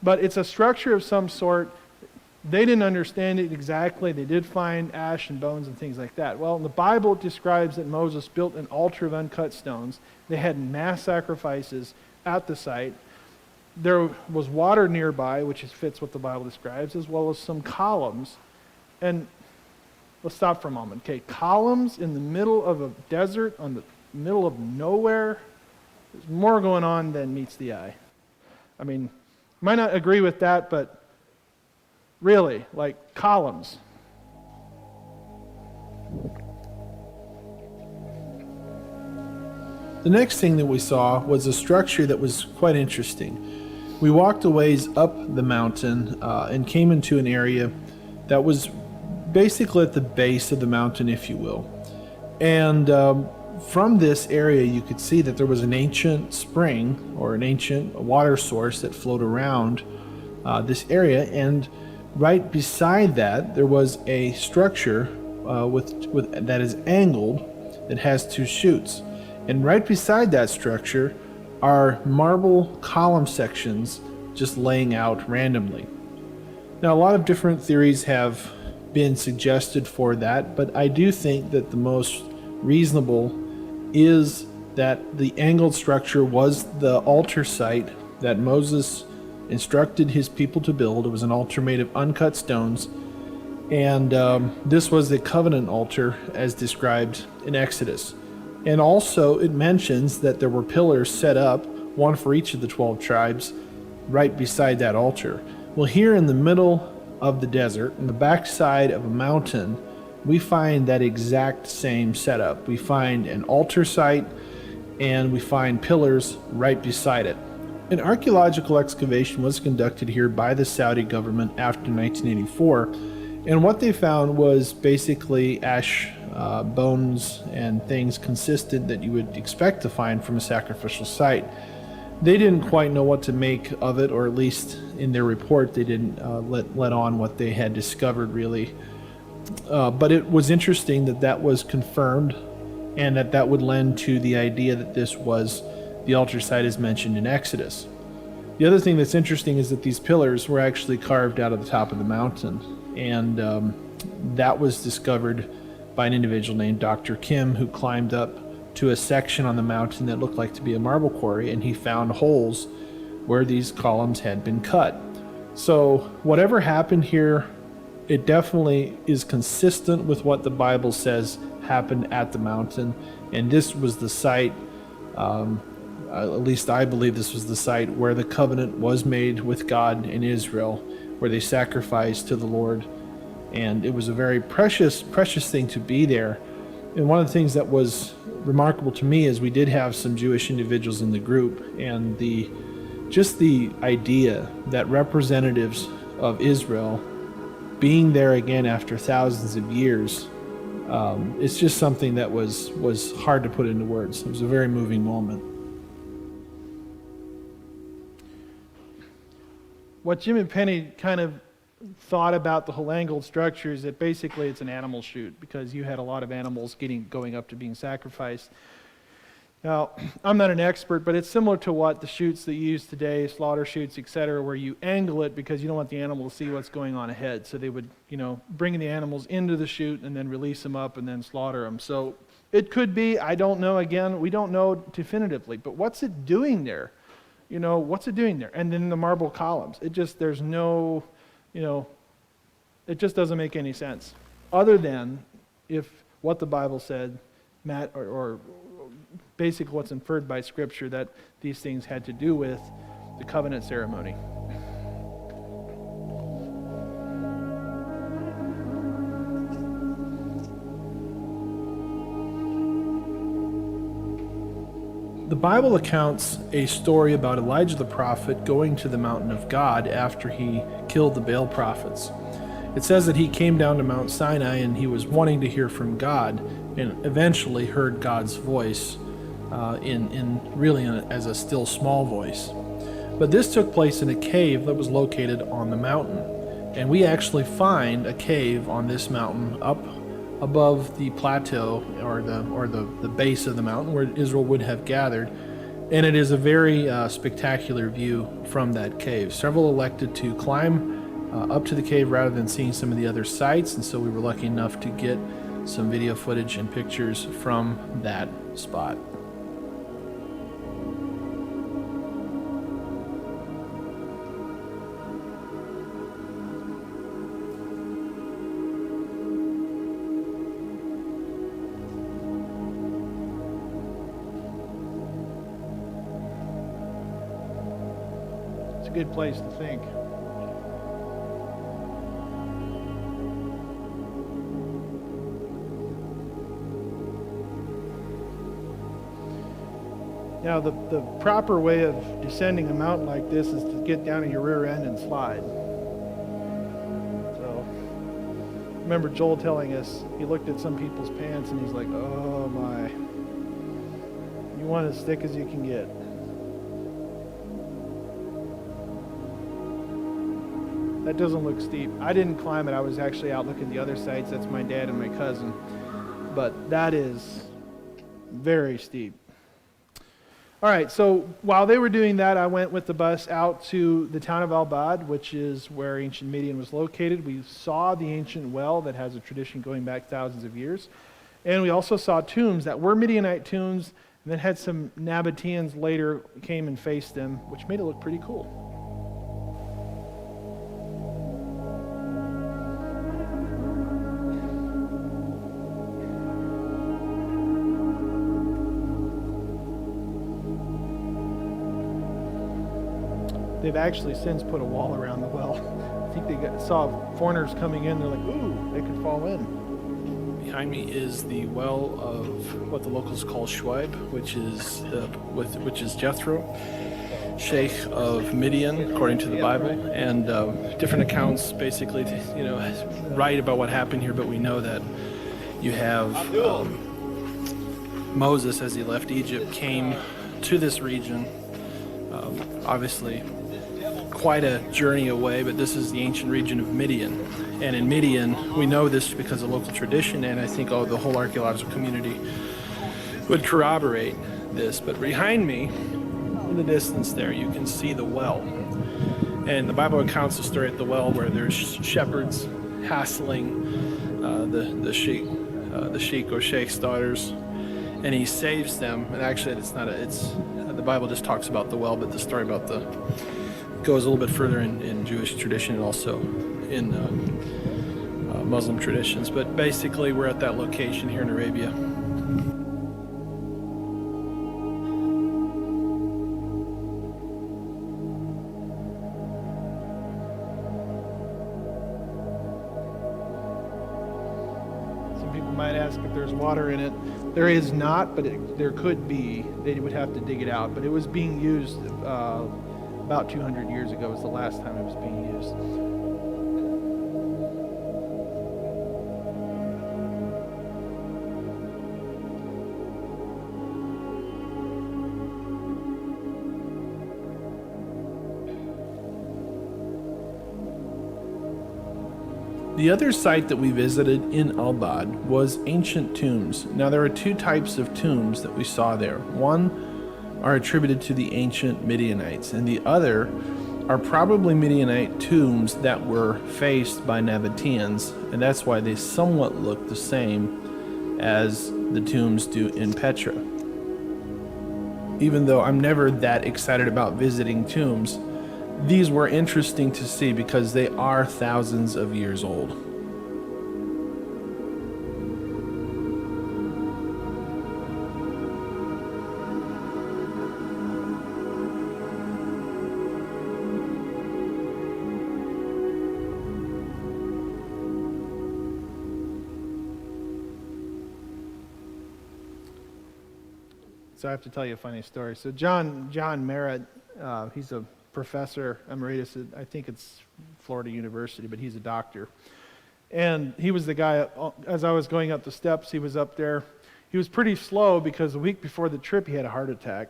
But it's a structure of some sort. They didn't understand it exactly. They did find ash and bones and things like that. Well, the Bible describes that Moses built an altar of uncut stones. They had mass sacrifices at the site. There was water nearby, which fits what the Bible describes, as well as some columns. And let's stop for a moment. Okay, columns in the middle of a desert, on the middle of nowhere. There's more going on than meets the eye. I mean, you might not agree with that, but really, like columns. The next thing that we saw was a structure that was quite interesting. We walked a ways up the mountain and came into an area that was basically at the base of the mountain, if you will. And from this area, you could see that there was an ancient spring or an ancient water source that flowed around this area, and right beside that, there was a structure with that is angled that has two chutes. And right beside that structure are marble column sections just laying out randomly. Now, a lot of different theories have been suggested for that, but I do think that the most reasonable is that the angled structure was the altar site that Moses instructed his people to build. It was an altar made of uncut stones, and this was the covenant altar as described in Exodus. And also it mentions that there were pillars set up, one for each of the 12 tribes, right beside that altar. Well, here in the middle of the desert, in the backside of a mountain, we find that exact same setup. We find an altar site and we find pillars right beside it. An archaeological excavation was conducted here by the Saudi government after 1984, and what they found was basically ash bones and things consistent that you would expect to find from a sacrificial site. They didn't quite know what to make of it, or at least in their report they didn't let on what they had discovered really. But it was interesting that that was confirmed and that would lend to the idea that this was the altar site as mentioned in Exodus. The other thing that's interesting is that these pillars were actually carved out of the top of the mountain, and that was discovered by an individual named Dr. Kim, who climbed up to a section on the mountain that looked like to be a marble quarry, and he found holes where these columns had been cut. So whatever happened here, it definitely is consistent with what the Bible says happened at the mountain, and this was the site, at least I believe this was the site where the covenant was made with God in Israel, where they sacrificed to the Lord, and it was a very precious thing to be there. And one of the things that was remarkable to me is we did have some Jewish individuals in the group, and the idea that representatives of Israel being there again after thousands of years, it's just something that was hard to put into words. It was a very moving moment. What Jim and Penny kind of thought about the whole angled structure is that basically it's an animal chute, because you had a lot of animals going up to being sacrificed. Now, I'm not an expert, but it's similar to what the chutes that you use today, slaughter chutes, etc., where you angle it because you don't want the animal to see what's going on ahead. So they would, bring the animals into the chute and then release them up and then slaughter them. So it could be, I don't know, again, we don't know definitively, but what's it doing there? What's it doing there? And then the marble columns. It just doesn't make any sense. Other than if what the Bible said, Matt, or basically what's inferred by Scripture, that these things had to do with the covenant ceremony. The Bible accounts a story about Elijah the prophet going to the mountain of God after he killed the Baal prophets. It says that he came down to Mount Sinai and he was wanting to hear from God, and eventually heard God's voice as a still small voice. But this took place in a cave that was located on the mountain, and we actually find a cave on this mountain up above the plateau or the base of the mountain where Israel would have gathered, and it is a very spectacular view from that cave. Several elected to climb up to the cave rather than seeing some of the other sites, and so we were lucky enough to get some video footage and pictures from that spot. It's a good place to think. Now, the proper way of descending a mountain like this is to get down on your rear end and slide. So, remember Joel telling us, he looked at some people's pants and he's like, oh my, you want as thick as you can get. That doesn't look steep. I didn't climb it. I was actually out looking at the other sites. That's my dad and my cousin. But that is very steep. All right, so while they were doing that, I went with the bus out to the town of Al-Bad, which is where ancient Midian was located. We saw the ancient well that has a tradition going back thousands of years. And we also saw tombs that were Midianite tombs, and then had some Nabateans later came and faced them, which made it look pretty cool. They've actually since put a wall around the well. I think they saw foreigners coming in. They're like, ooh, they could fall in. Behind me is the well of what the locals call Shuaib, which is Jethro, Sheikh of Midian, according to the Bible, and different accounts basically, write about what happened here. But we know that you have Moses, as he left Egypt, came to this region. Obviously, quite a journey away, but this is the ancient region of Midian. And in Midian, we know this because of local tradition, and I think the whole archaeological community would corroborate this. But behind me, in the distance there, you can see the well. And the Bible recounts a story at the well where there's shepherds hassling the sheik or sheikh's daughters, and he saves them. And actually, the Bible just talks about the well, but the story about goes a little bit further in Jewish tradition and also in Muslim traditions. But basically, we're at that location here in Arabia. Might ask if there's water in it. There is not, but there could be. They would have to dig it out. But it was being used about 200 years ago was the last time it was being used. The other site that we visited in Al-Bad was ancient tombs. Now there are two types of tombs that we saw there. One are attributed to the ancient Midianites, and the other are probably Midianite tombs that were faced by Nabateans, and that's why they somewhat look the same as the tombs do in Petra. Even though I'm never that excited about visiting tombs, these were interesting to see because they are thousands of years old. So I have to tell you a funny story. So John Merritt, he's a professor emeritus at, I think it's Florida University, but he's a doctor. And he was the guy, as I was going up the steps, he was up there. He was pretty slow because a week before the trip he had a heart attack.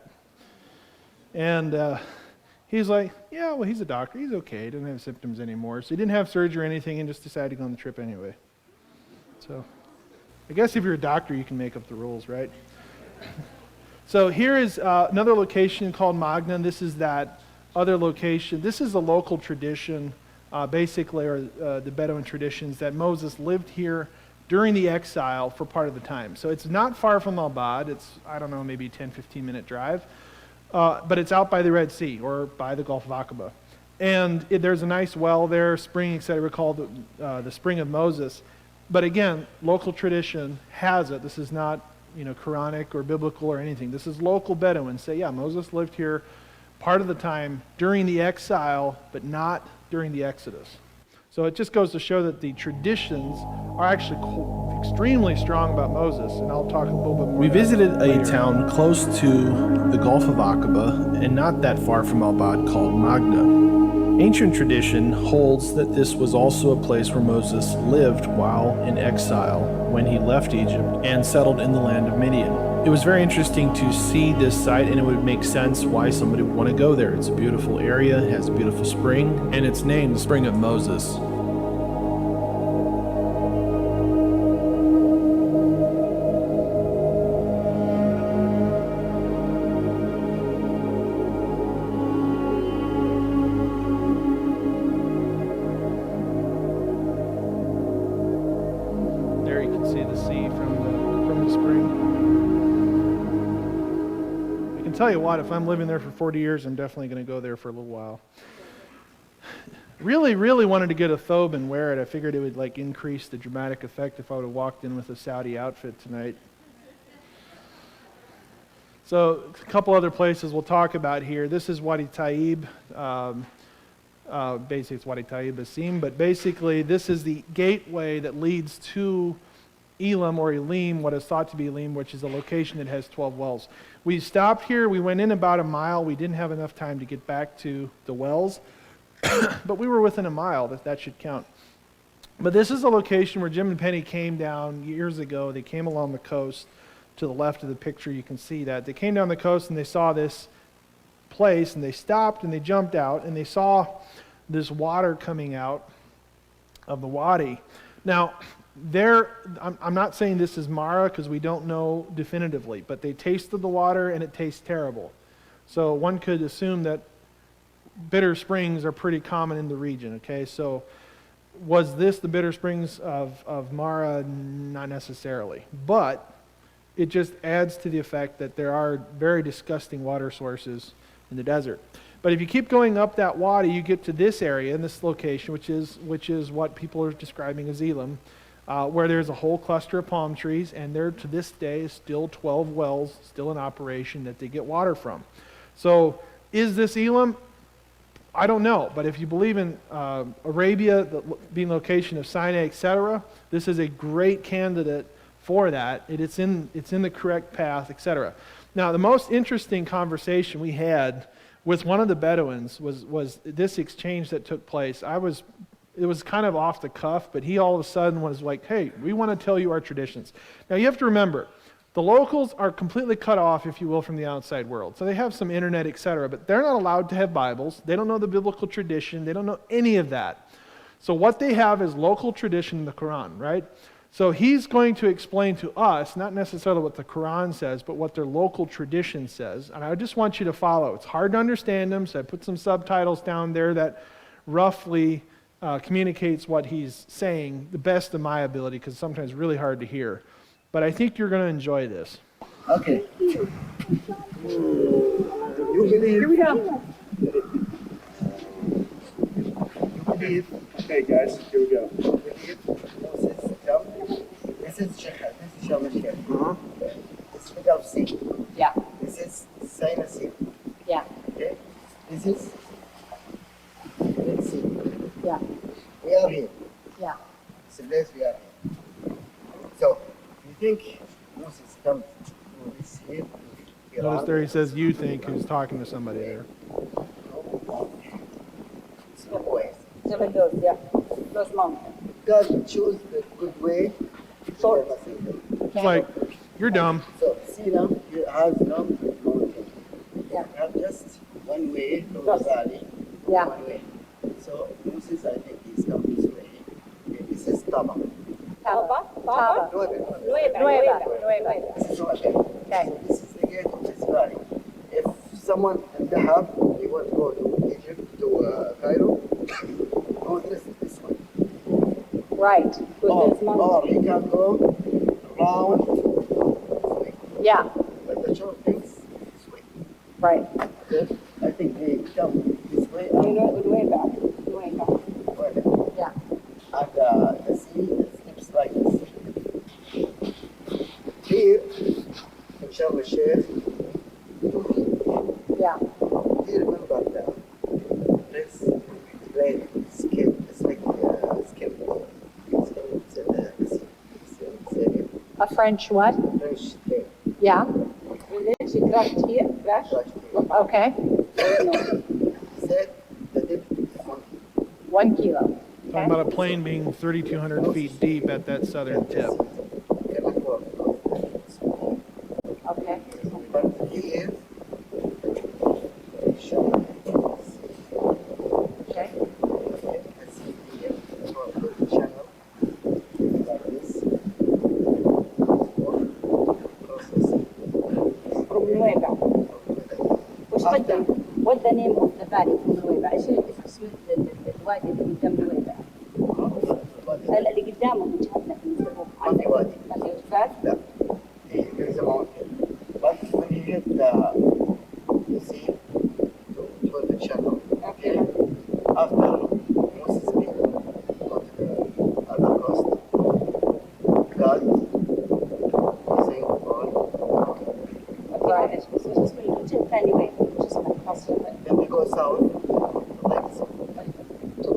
And he's like, yeah, well, he's a doctor. He's okay. He doesn't have symptoms anymore. So he didn't have surgery or anything and just decided to go on the trip anyway. So I guess if you're a doctor, you can make up the rules, right? So here is another location called Magna. This is that other location. This is a local tradition, basically, or the Bedouin traditions, that Moses lived here during the exile for part of the time. So it's not far from Al-Bad. It's, I don't know, maybe a 10, 15-minute drive. But it's out by the Red Sea, or by the Gulf of Aqaba. And there's a nice well there, spring, etc., called the Spring of Moses. But again, local tradition has it. This is not, Quranic or biblical or anything. This is local Bedouins say, yeah, Moses lived here part of the time during the exile, but not during the Exodus. So it just goes to show that the traditions are actually extremely strong about Moses, and I'll talk a little bit more. We visited a town close to the Gulf of Aqaba and not that far from Al-Bad called Magna. Ancient tradition holds that this was also a place where Moses lived while in exile when he left Egypt and settled in the land of Midian. It was very interesting to see this site, and it would make sense why somebody would want to go there. It's a beautiful area, it has a beautiful spring, and it's named the Spring of Moses. There you can see the sea from the spring. Tell you what, if I'm living there for 40 years, I'm definitely going to go there for a little while. Really wanted to get a thobe and wear it. I figured it would increase the dramatic effect if I would have walked in with a Saudi outfit tonight. So a couple other places we'll talk about here. This is Wadi Taib. Basically it's Wadi Taib Asim, but basically this is the gateway that leads to Elim or Elim, what is thought to be Elim, which is a location that has 12 wells. We stopped here, we went in about a mile, we didn't have enough time to get back to the wells, but we were within a mile, that should count. But this is a location where Jim and Penny came down years ago. They came along the coast. To the left of the picture you can see that. They came down the coast and they saw this place and they stopped and they jumped out and they saw this water coming out of the Wadi. Now, I'm not saying this is Mara because we don't know definitively, but they tasted the water and it tastes terrible. So one could assume that bitter springs are pretty common in the region, okay? So was this the bitter springs of Mara? Not necessarily. But it just adds to the effect that there are very disgusting water sources in the desert. But if you keep going up that wadi, you get to this area, in this location, which is what people are describing as Elam, where there's a whole cluster of palm trees, and there to this day is still 12 wells still in operation that they get water from. So is this Elam? I don't know, but if you believe in Arabia, the being location of Sinai, etc., this is a great candidate for that. It's in the correct path, etc. Now, the most interesting conversation we had with one of the Bedouins was this exchange that took place. It was kind of off the cuff, but he all of a sudden was like, hey, we want to tell you our traditions. Now, you have to remember, the locals are completely cut off, if you will, from the outside world. So they have some internet, etc., but they're not allowed to have Bibles. They don't know the biblical tradition. They don't know any of that. So what they have is local tradition in the Quran, right? So he's going to explain to us, not necessarily what the Quran says, but what their local tradition says. And I just want you to follow. It's hard to understand them, so I put some subtitles down there that roughly communicates what he's saying, the best of my ability, because sometimes it's really hard to hear. But I think you're going to enjoy this. Okay. You believe? Here we go. You believe? Okay, guys, here we go. You believe Moses jumped? This is Shekha. This is Sharm el-Sheikh. This is Gulf Sea. Yeah. This is Sinai Sea. Yeah. Okay. This is Red Sea. Yeah. We are here. Yeah. It's the place we are here. So, you think Moses come to this here? Notice there he says, you think, who's talking to somebody there. It's no way. Seven doors, yeah. Those mountains. God chose the good way. Short. It's like, you're dumb. So, see now, you have no mountain. Yeah. You have just one way from the Just- valley. Yeah. One way. So, Moses, I think he's come this way. Okay, this is Taba. Taba. Nueve. Nueva. This is Nueve. Okay. So, this is the gate of this valley. If someone in Dahab, they want to go to Egypt, to Cairo, go this way. Right. With this Or mountain. he can go around this way. Yeah. But the short things, this way. Right. Okay? I think they come this way. Nueva. Well, Yeah. and the sea slips like this. Here, in Sharm el-Sheikh, Yeah. do you remember the place played skip? It's like skip. It's in the sea. It's area. A French what? French plane. Yeah. She crashed here. Crash. French plane. Okay. Said the depth is 1 kilo. Talking about a plane being 3,200 feet deep at that southern tip. cannot work. Okay. But here, Sharm Okay. let's see here, the channel, like this, process. From Nueva. What's the name of the valley from Nueva? ايش اسم الوادي اللي قدام نويبع؟ هلا اللي قدامه من جهتنا في المسلمون. ما في وادي. ما في وفات؟ لا. There is a mountain. But when you hit the sea, to the channel, okay, after Moses being go to the other coast, God is saying, Right. بس وش اسم الوجه الثاني وين؟ وش اسمه الخاص به؟ then we go south, like this.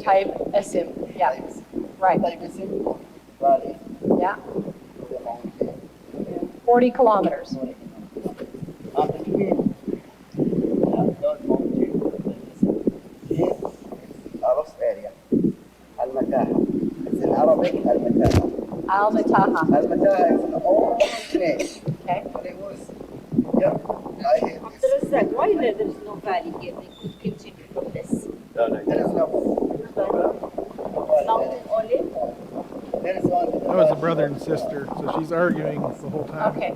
Type اسم. Yeah. Like this. Right. Like this valley Yeah. to the mountain. 40 kilometers. And between those mountains, here is a lost area. Al-Mataha. It's in Arabic, Al-Mataha. Al-Mataha. Al-Mataha is an old name. Okay. But it was, yeah, I hear this. Why there is no valley here? They could continue from this. There is no Mountain only? Then it's on to the That was a left. brother and sister, so she's arguing the whole time. Okay.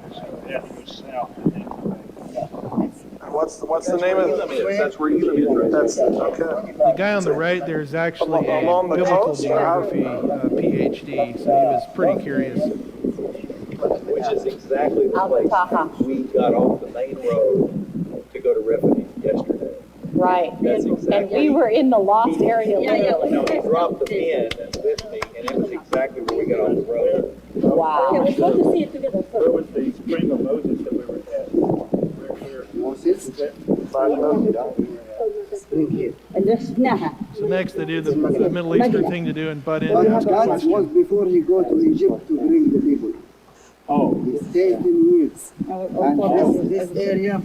What's the name of it? That's where you That's okay. The guy on the right there is actually a Along the biblical coast? geography PhD, so he was pretty curious. Which is exactly the Al place Taha. we got off the main road to go to Refuge yesterday. Right. That's And exactly. we were in the lost area, literally. No, he dropped the pin with me, and it was exactly where we got off the road. Wow. We're supposed to see it together Where first. was the spring of Moses that we were at? Where? Moses, bring here. So next they do the Middle Eastern thing to do and butt in What and ask a happened was question. before he go to Egypt to bring the people. Oh, He stayed in years. And This area,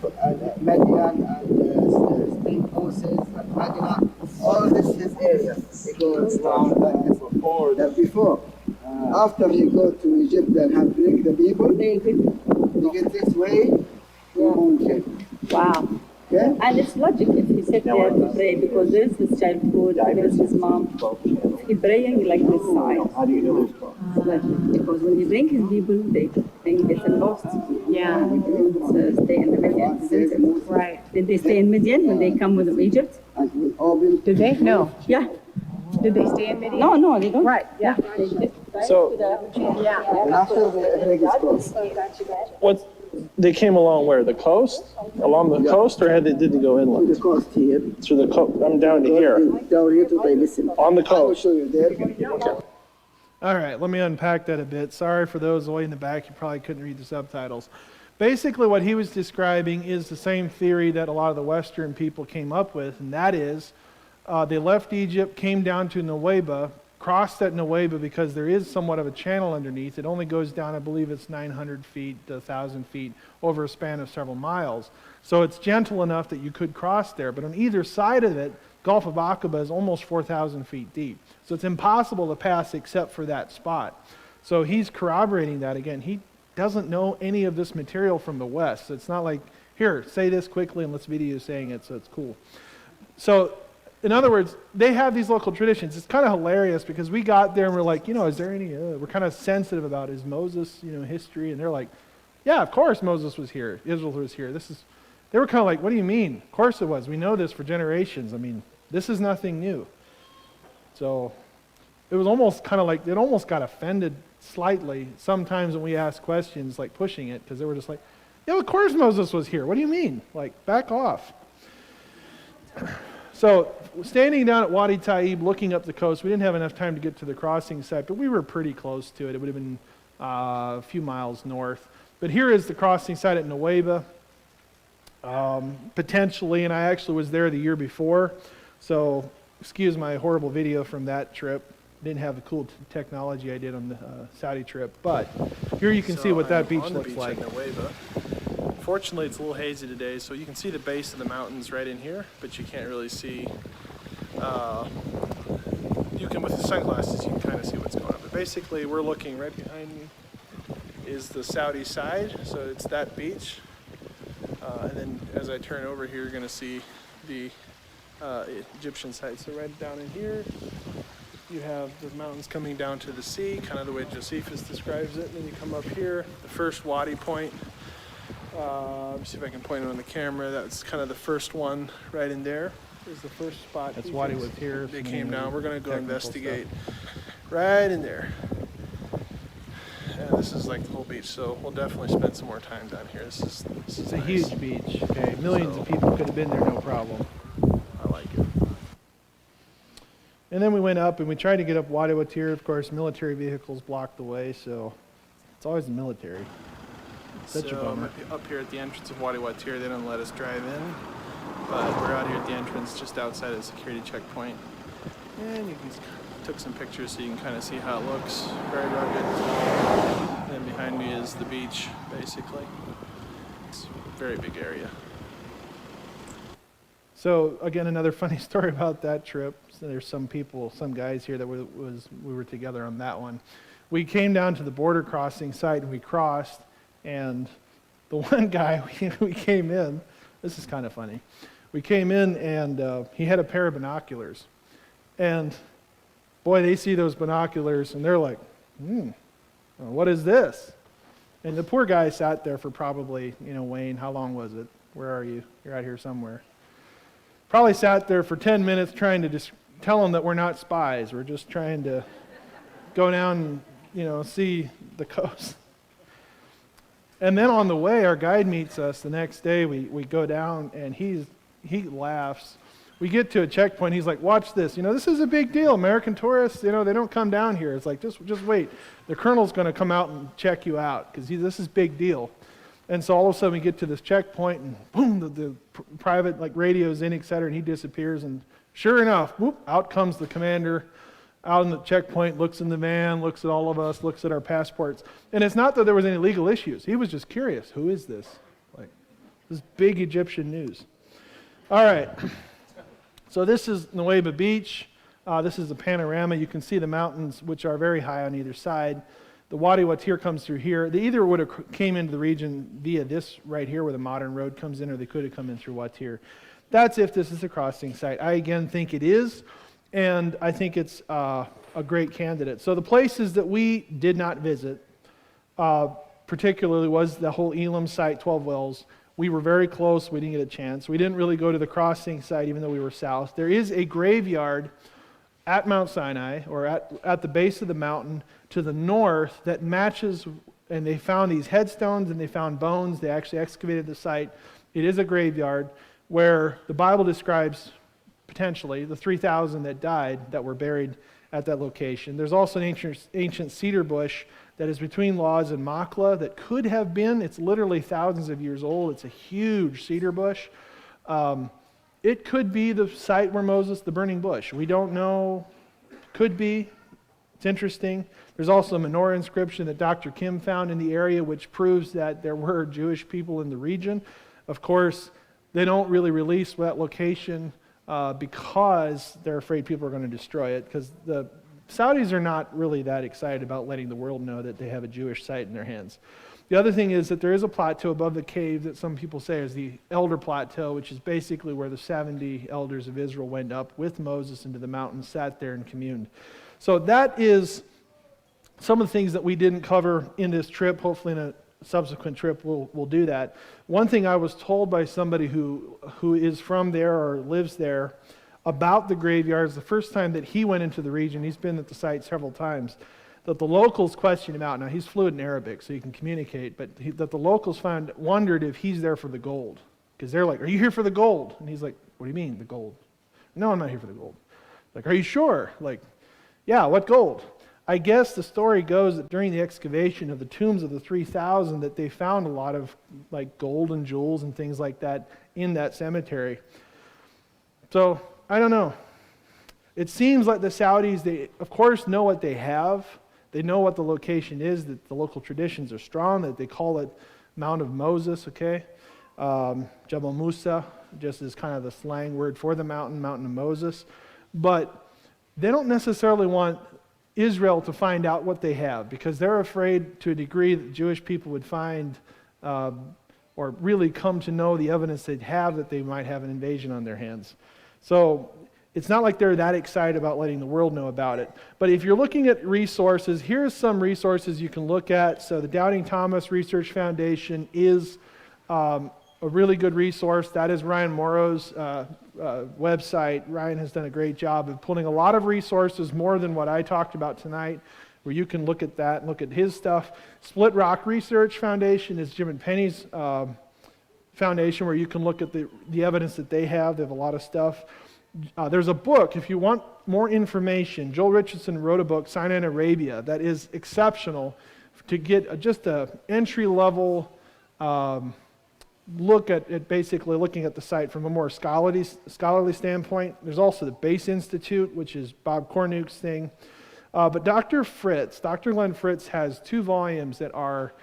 Midian and Spring Moses and Magna, all this is area. It goes down like this. before that before, after he go to Egypt and have bring the people, he get this way to Mount. Wow. Okay? And it's logic if he sat there to pray because there is his childhood, there is his mom. He praying like this side. How do you know this? Because when he bring his people, they get lost. Yeah. Stay in the Midian. God says Moses, Right. Did they stay in Midian when they come with Egypt? and will open. Did they? No. Yeah. Did they stay in Midian? No, they don't. Right, yeah. They just So Yeah. And after the break is crossed. what? They came along where? The coast? Along the coast, or did they go On inland? the coast here. Through the coast. I'm down to here. Down here to listen. On the I will coast. show you there. All right, let me unpack that a bit. Sorry for those way in the back, you probably couldn't read the subtitles. Basically, what he was describing is the same theory that a lot of the Western people came up with, and that is they left Egypt, came down to Nuweiba, crossed at Nuweiba because there is somewhat of a channel underneath. It only goes down, I believe it's 900 feet to 1,000 feet over a span of several miles. So it's gentle enough that you could cross there, but on either side of it, Gulf of Aqaba is almost 4,000 feet deep. So it's impossible to pass except for that spot. So he's corroborating that again. He doesn't know any of this material from the West. So it's not like, here, say this quickly and let's video you saying it so it's cool. So in other words, they have these local traditions. It's kind of hilarious because we got there and we're like, is there any, we're kind of sensitive about, is Moses, history? And they're like, yeah, of course Moses was here. Israel was here. They were kind of like, what do you mean? Of course it was. We know this for generations. I mean, this is nothing new. So it was almost kind of like, it almost got offended slightly sometimes when we asked questions, like pushing it, because they were just like, yeah, of course Moses was here. What do you mean? Like, back off. So standing down at Wadi Taib, looking up the coast, we didn't have enough time to get to the crossing site, but we were pretty close to it. It would have been a few miles north. But here is the crossing site at Nuweiba, potentially, and I actually was there the year before, so excuse my horrible video from that trip. Didn't have the cool technology I did on the Saudi trip, but here you can see what that beach looks like. Fortunately, it's a little hazy today, so you can see the base of the mountains right in here, but you can't really see. You can, with the sunglasses, you can kind of see what's going on. But basically, we're looking right behind me is the Saudi side, so it's that beach. And then as I turn over here, you're going to see the Egyptian side. So right down in here, you have the mountains coming down to the sea, kind of the way Josephus describes it. And then you come up here, the first Wadi point. Let me see if I can point it on the camera. That's kind of the first one right in there. Is the first spot. That's Wadi was here. They came down. We're going to go investigate right in there. And this is like the whole beach, so we'll definitely spend some more time down here. This is a nice. huge beach. Okay, millions of people could have been there, no problem. I like it. And then we went up and we tried to get up Wadi Watir. Of course, military vehicles blocked the way, so it's always the military. Such a bummer. Up here at the entrance of Wadi Watir, they don't let us drive in, but we're out here at the entrance just outside of the security checkpoint. And you can took some pictures so you can kind of see how it looks. Very rugged. And behind me is the beach, basically. It's a very big area. So again, another funny story about that trip. So there's some guys here that we were together on that one. We came down to the border crossing site and we crossed, and the one guy, we came in, this is kind of funny. We came in and he had a pair of binoculars. And boy, they see those binoculars and they're like, What is this? And the poor guy sat there for probably, Wayne, how long was it? Where are you? You're out here somewhere. Probably sat there for 10 minutes trying to just tell them that we're not spies. We're just trying to go down and, see the coast. And then on the way, our guide meets us the next day. We go down, and he laughs. We get to a checkpoint. He's like, watch this. This is a big deal. American tourists, they don't come down here. It's like, just wait. The colonel's going to come out and check you out because this is big deal. And so all of a sudden we get to this checkpoint, and boom, the private radio's in, et cetera, and he disappears. And sure enough, whoop, out comes the commander out in the checkpoint, looks in the van, looks at all of us, looks at our passports. And it's not that there was any legal issues. He was just curious. Who is this? This big Egyptian news. All right. So this is Nuweiba Beach. This is a panorama. You can see the mountains, which are very high on either side. The Wadi Watir comes through here. They either would have came into the region via this right here where the modern road comes in, or they could have come in through Watir. That's if this is a crossing site. I again think it is, and I think it's a great candidate. So the places that we did not visit, particularly was the whole Elam site, 12 wells. We were very close. We didn't get a chance. We didn't really go to the crossing site, even though we were south. There is a graveyard at Mount Sinai, or at the base of the mountain to the north, that matches, and they found these headstones and they found bones. They actually excavated the site. It is a graveyard where the Bible describes potentially the 3,000 that died that were buried at that location. There's also an ancient cedar bush that is between Laz and Makla that could have been. It's literally thousands of years old. It's a huge cedar bush. It could be the site where Moses, the burning bush. We don't know. Could be. It's interesting. There's also a menorah inscription that Dr. Kim found in the area, which proves that there were Jewish people in the region. Of course, they don't really release that location because they're afraid people are going to destroy it, because the Saudis are not really that excited about letting the world know that they have a Jewish site in their hands. The other thing is that there is a plateau above the cave that some people say is the Elder Plateau, which is basically where the 70 elders of Israel went up with Moses into the mountains, sat there and communed. So that is some of the things that we didn't cover in this trip. Hopefully in a subsequent trip we'll do that. One thing I was told by somebody who is from there or lives there about the graveyards, the first time that he went into the region, he's been at the site several times, that the locals questioned him out. Now, he's fluent in Arabic, so he can communicate, but that the locals wondered if he's there for the gold. Because they're like, are you here for the gold? And he's like, what do you mean, the gold? No, I'm not here for the gold. Like, are you sure? Like, yeah, what gold? I guess the story goes that during the excavation of the tombs of the 3,000 that they found a lot of gold and jewels and things like that in that cemetery. So, I don't know. It seems like the Saudis, they of course know what they have. They know what the location is, that the local traditions are strong, that they call it Mount of Moses, okay? Jabal Musa, just as kind of the slang word for the mountain of Moses. But they don't necessarily want Israel to find out what they have, because they're afraid to a degree that Jewish people would find or really come to know the evidence they'd have that they might have an invasion on their hands. So it's not like they're that excited about letting the world know about it. But if you're looking at resources, here's some resources you can look at. So the Doubting Thomas Research Foundation is a really good resource. That is Ryan Morrow's website. Ryan has done a great job of pulling a lot of resources, more than what I talked about tonight, where you can look at that and look at his stuff. Split Rock Research Foundation is Jim and Penny's foundation, where you can look at the evidence that they have. They have a lot of stuff. There's a book, if you want more information. Joel Richardson wrote a book, Sinai in Arabia, that is exceptional to get just an entry-level look at basically looking at the site from a more scholarly standpoint. There's also the Base Institute, which is Bob Cornuke's thing. But Dr. Glenn Fritz has 2 volumes that are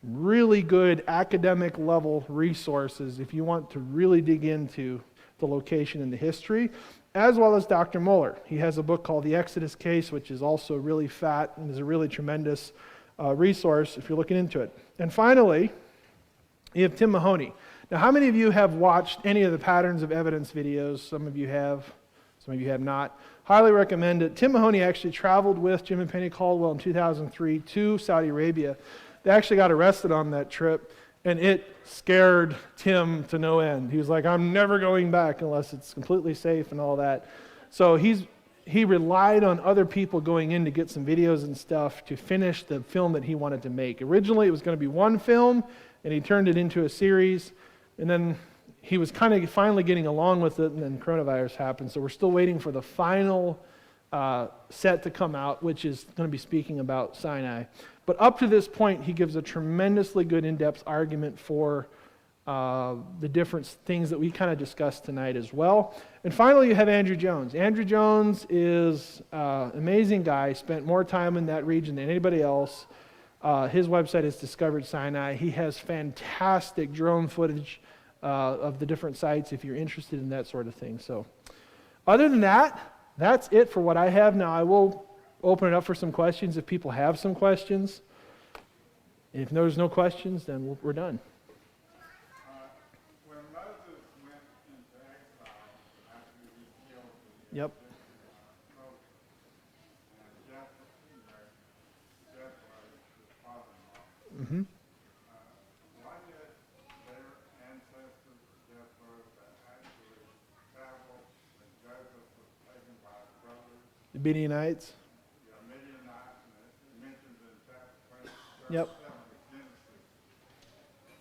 really good academic level resources if you want to really dig into the location and the history, as well as Dr. Muller. He has a book called The Exodus Case, which is also really fat and is a really tremendous resource if you're looking into it. And finally, you have Tim Mahoney. Now, how many of you have watched any of the Patterns of Evidence videos? Some of you have. Some of you have not. Highly recommend it. Tim Mahoney actually traveled with Jim and Penny Caldwell in 2003 to Saudi Arabia. They actually got arrested on that trip, and it scared Tim to no end. He was like, I'm never going back unless it's completely safe and all that. So he relied on other people going in to get some videos and stuff to finish the film that he wanted to make. Originally, it was going to be one film, and he turned it into a series, and then he was kind of finally getting along with it, and then coronavirus happened. So we're still waiting for the final set to come out, which is going to be speaking about Sinai. But up to this point, he gives a tremendously good in-depth argument for the different things that we kind of discussed tonight as well. And finally, you have Andrew Jones. Andrew Jones is an amazing guy, spent more time in that region than anybody else. His website is Discovered Sinai. He has fantastic drone footage of the different sites if you're interested in that sort of thing. So other than that, that's it for what I have. Now I will open it up for some questions if people have some questions. If there's no questions, then we're done. When Moses went into exile after he killed the Yep. Moses, and Jethro, his father-in-law, Mm-hmm. why did their ancestors, Jethro, that actually traveled when Joseph was taken by his brothers, The Midianites. Midianites, and it mentions in chapter 20, Yep. 7 of Genesis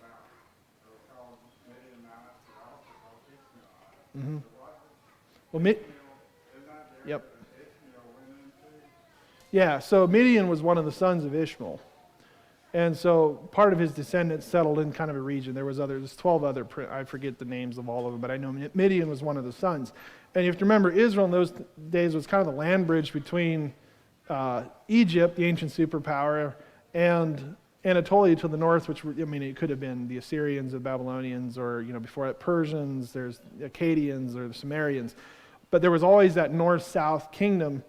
about those called Midianites, but also called Ishmaelites. Mm-hmm. So what Well, Ishmael, isn't that the area Yep. that Ishmael went into? Yeah, so Midian was one of the sons of Ishmael. And so part of his descendants settled in kind of a region. There's 12 other, I forget the names of all of them, but I know Midian was one of the sons. And you have to remember, Israel in those days was kind of the land bridge between Egypt, the ancient superpower, and Anatolia to the north, which, it could have been the Assyrians, the Babylonians, or, before that, Persians, there's the Akkadians, or the Sumerians. But there was always that north-south kingdom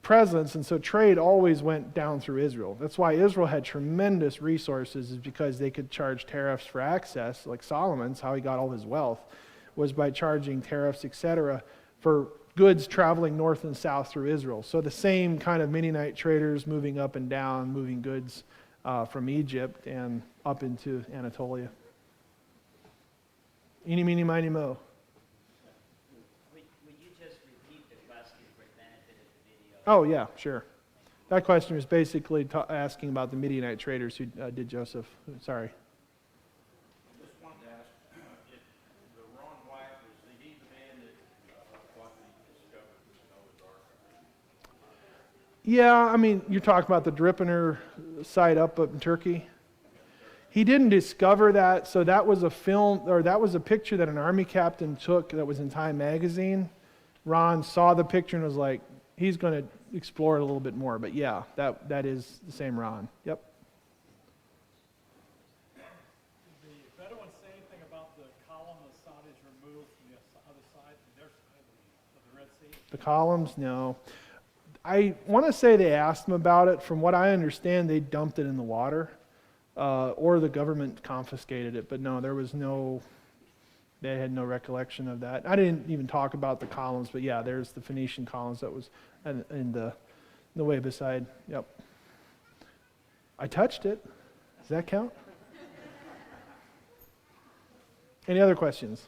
presence, and so trade always went down through Israel. That's why Israel had tremendous resources, is because they could charge tariffs for access, like Solomon's, how he got all his wealth, was by charging tariffs, etc., for goods traveling north and south through Israel. So the same kind of Midianite traders moving up and down, moving goods from Egypt and up into Anatolia. Eeny, meeny, miny, mo. Would you just repeat the question for the benefit of the video? Oh, yeah, sure. That question was basically asking about the Midianite traders who did Joseph. Sorry. I just wanted to ask if the Ron White, was he the man that what he discovered the Noah's Ark? Yeah, you're talking about the Drippener site up in Turkey. He didn't discover that, so that was a film, or that was a picture that an army captain took that was in Time magazine. Ron saw the picture and was like, he's going to explore it a little bit more. But yeah, that is the same Ron. Yep. Did the Bedouins say anything about the column the Saudis removed from the other side, from their side of the Red Sea? The columns, no. I want to say they asked them about it. From what I understand, they dumped it in the water, or the government confiscated it. But no, they had no recollection of that. I didn't even talk about the columns, but yeah, there's the Phoenician columns that was in the way beside. Yep. I touched it. Does that count? Any other questions?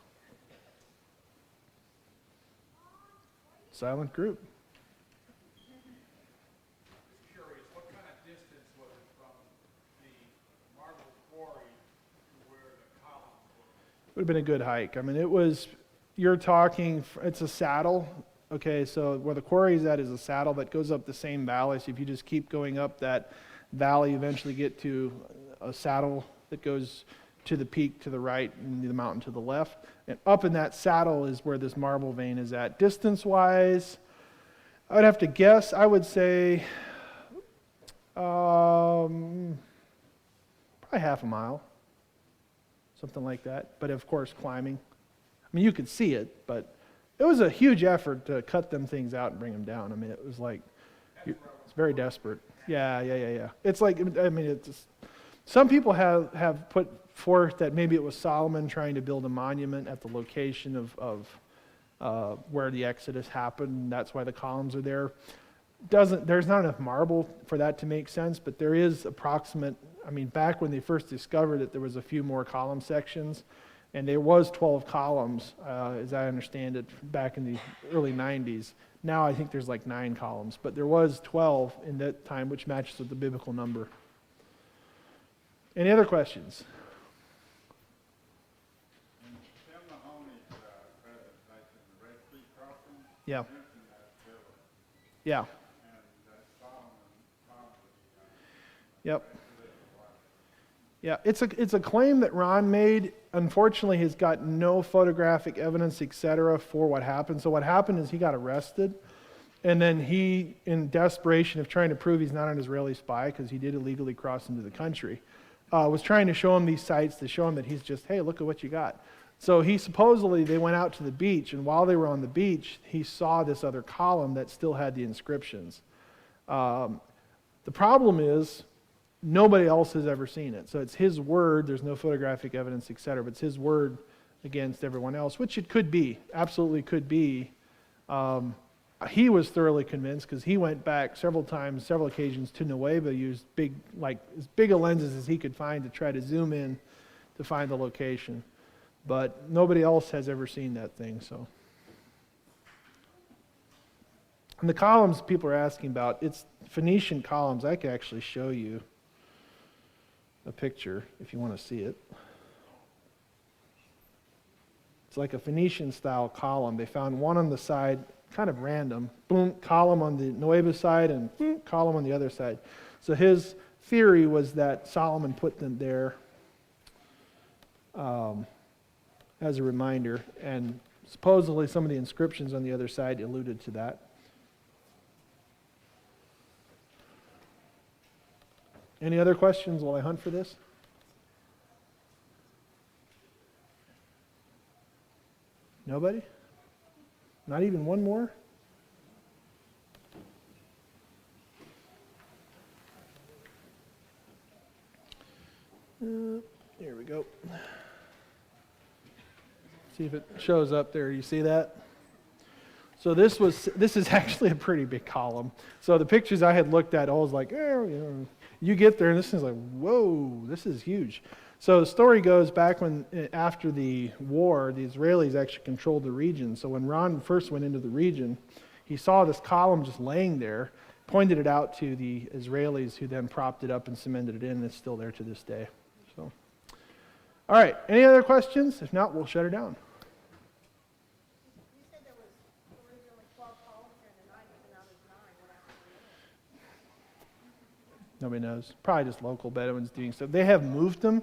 Silent group. Curious, what kind of distance was it from the marble quarry to where the columns were? Would have been a good hike. It's a saddle. Okay, so where the quarry is at is a saddle that goes up the same valley. So if you just keep going up that valley, you eventually get to a saddle that goes to the peak to the right and the mountain to the left. And up in that saddle is where this marble vein is at. Distance-wise, I would have to guess. I would say probably half a mile. Something like that. But of course, climbing. You could see it, but it was a huge effort to cut them things out and bring them down. It was like, it's very desperate. Yeah. It's like, some people have put forth that maybe it was Solomon trying to build a monument at the location of where the Exodus happened. That's why the columns are there. There's not enough marble for that to make sense, but there is approximate. I mean, back when they first discovered it, there was a few more column sections, and there was 12 columns, as I understand it, back in the early 90s. Now I think there's like 9 columns, but there was 12 in that time, which matches with the biblical number. Any other questions? Yeah. Yeah. Yep. Yeah, it's a claim that Ron made. Unfortunately, he's got no photographic evidence, etc., for what happened. So what happened is he got arrested, and then he, in desperation of trying to prove he's not an Israeli spy, because he did illegally cross into the country, was trying to show him these sites to show him that he's just, hey, look at what you got. So they went out to the beach, and while they were on the beach, he saw this other column that still had the inscriptions. The problem is, nobody else has ever seen it. So it's his word, there's no photographic evidence, etc., but it's his word against everyone else, which it could be, absolutely could be. He was thoroughly convinced because he went back several occasions to Nueva, used as big a lenses as he could find to try to zoom in to find the location. But nobody else has ever seen that thing. So, and the columns people are asking about, it's Phoenician columns. I could actually show you a picture if you want to see it. It's like a Phoenician style column. They found one on the side, kind of random, boom, column on the Nueva side and boom, column on the other side. So his theory was that Solomon put them there as a reminder, and supposedly some of the inscriptions on the other side alluded to that. Any other questions while I hunt for this? Nobody? Not even one more? Here we go. See if it shows up there. You see that? So this is actually a pretty big column. So the pictures I had looked at, I was like, you get there and this is like, whoa, this is huge. So the story goes back after the war, the Israelis actually controlled the region. So when Ron first went into the region, he saw this column just laying there, pointed it out to the Israelis, who then propped it up and cemented it in, and it's still there to this day. So, all right, any other questions? If not, we'll shut her down. Nobody knows. Probably just local Bedouins doing stuff. They have moved them.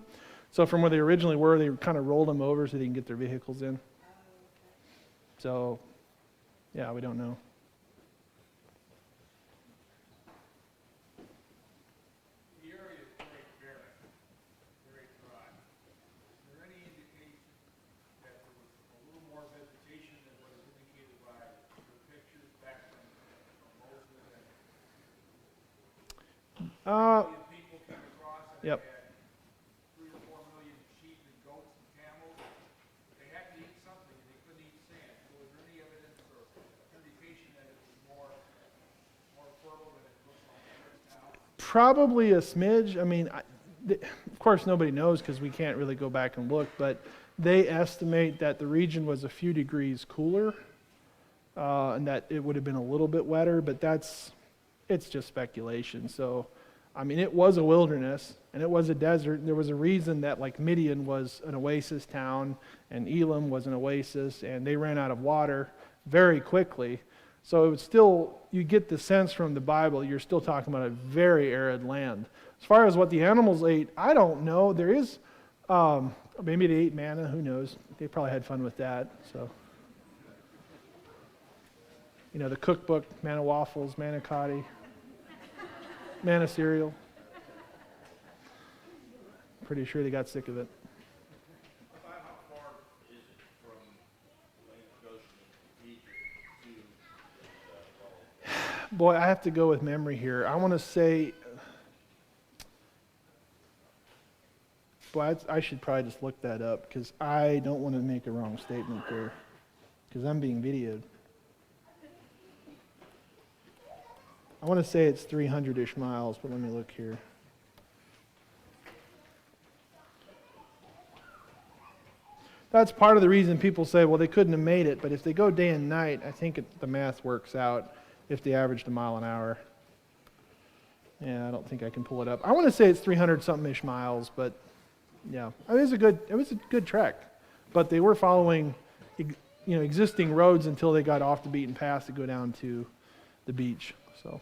So from where they originally were, they kind of rolled them over so they can get their vehicles in. So, yeah, we don't know. The area is very barren, very dry. Is there any indication that there was a little more vegetation than what is indicated by the pictures back from Moses and people came across and Yep. they had 3 or 4 million sheep and goats and camels. They had to eat something and they couldn't eat sand. So was there any evidence or indication that it was more fertile than it looks like it is now? Probably a smidge. I mean, of course nobody knows because we can't really go back and look, but they estimate that the region was a few degrees cooler and that it would have been a little bit wetter, but it's just speculation. So, I mean, it was a wilderness and it was a desert. There was a reason that like Midian was an oasis town and Elam was an oasis, and they ran out of water very quickly. So it was still, you get the sense from the Bible, you're still talking about a very arid land. As far as what the animals ate, I don't know. There is, maybe they ate manna, who knows. They probably had fun with that. So, you know, the cookbook, manna waffles, manicotti, manna cereal. Pretty sure they got sick of it. About how far is it from Lake Goshen, Egypt, to Boy, I have to go with memory here. I want to say, boy, I should probably just look that up because I don't want to make a wrong statement there. because I'm being videoed. I want to say it's 300-ish miles, but let me look here. That's part of the reason people say, well, they couldn't have made it, but if they go day and night, I think the math works out if they averaged a mile an hour. Yeah, I don't think I can pull it up. I want to say it's 300-something-ish miles, but yeah, it was a good trek. But they were following, existing roads until they got off the beaten path to go down to the beach. So.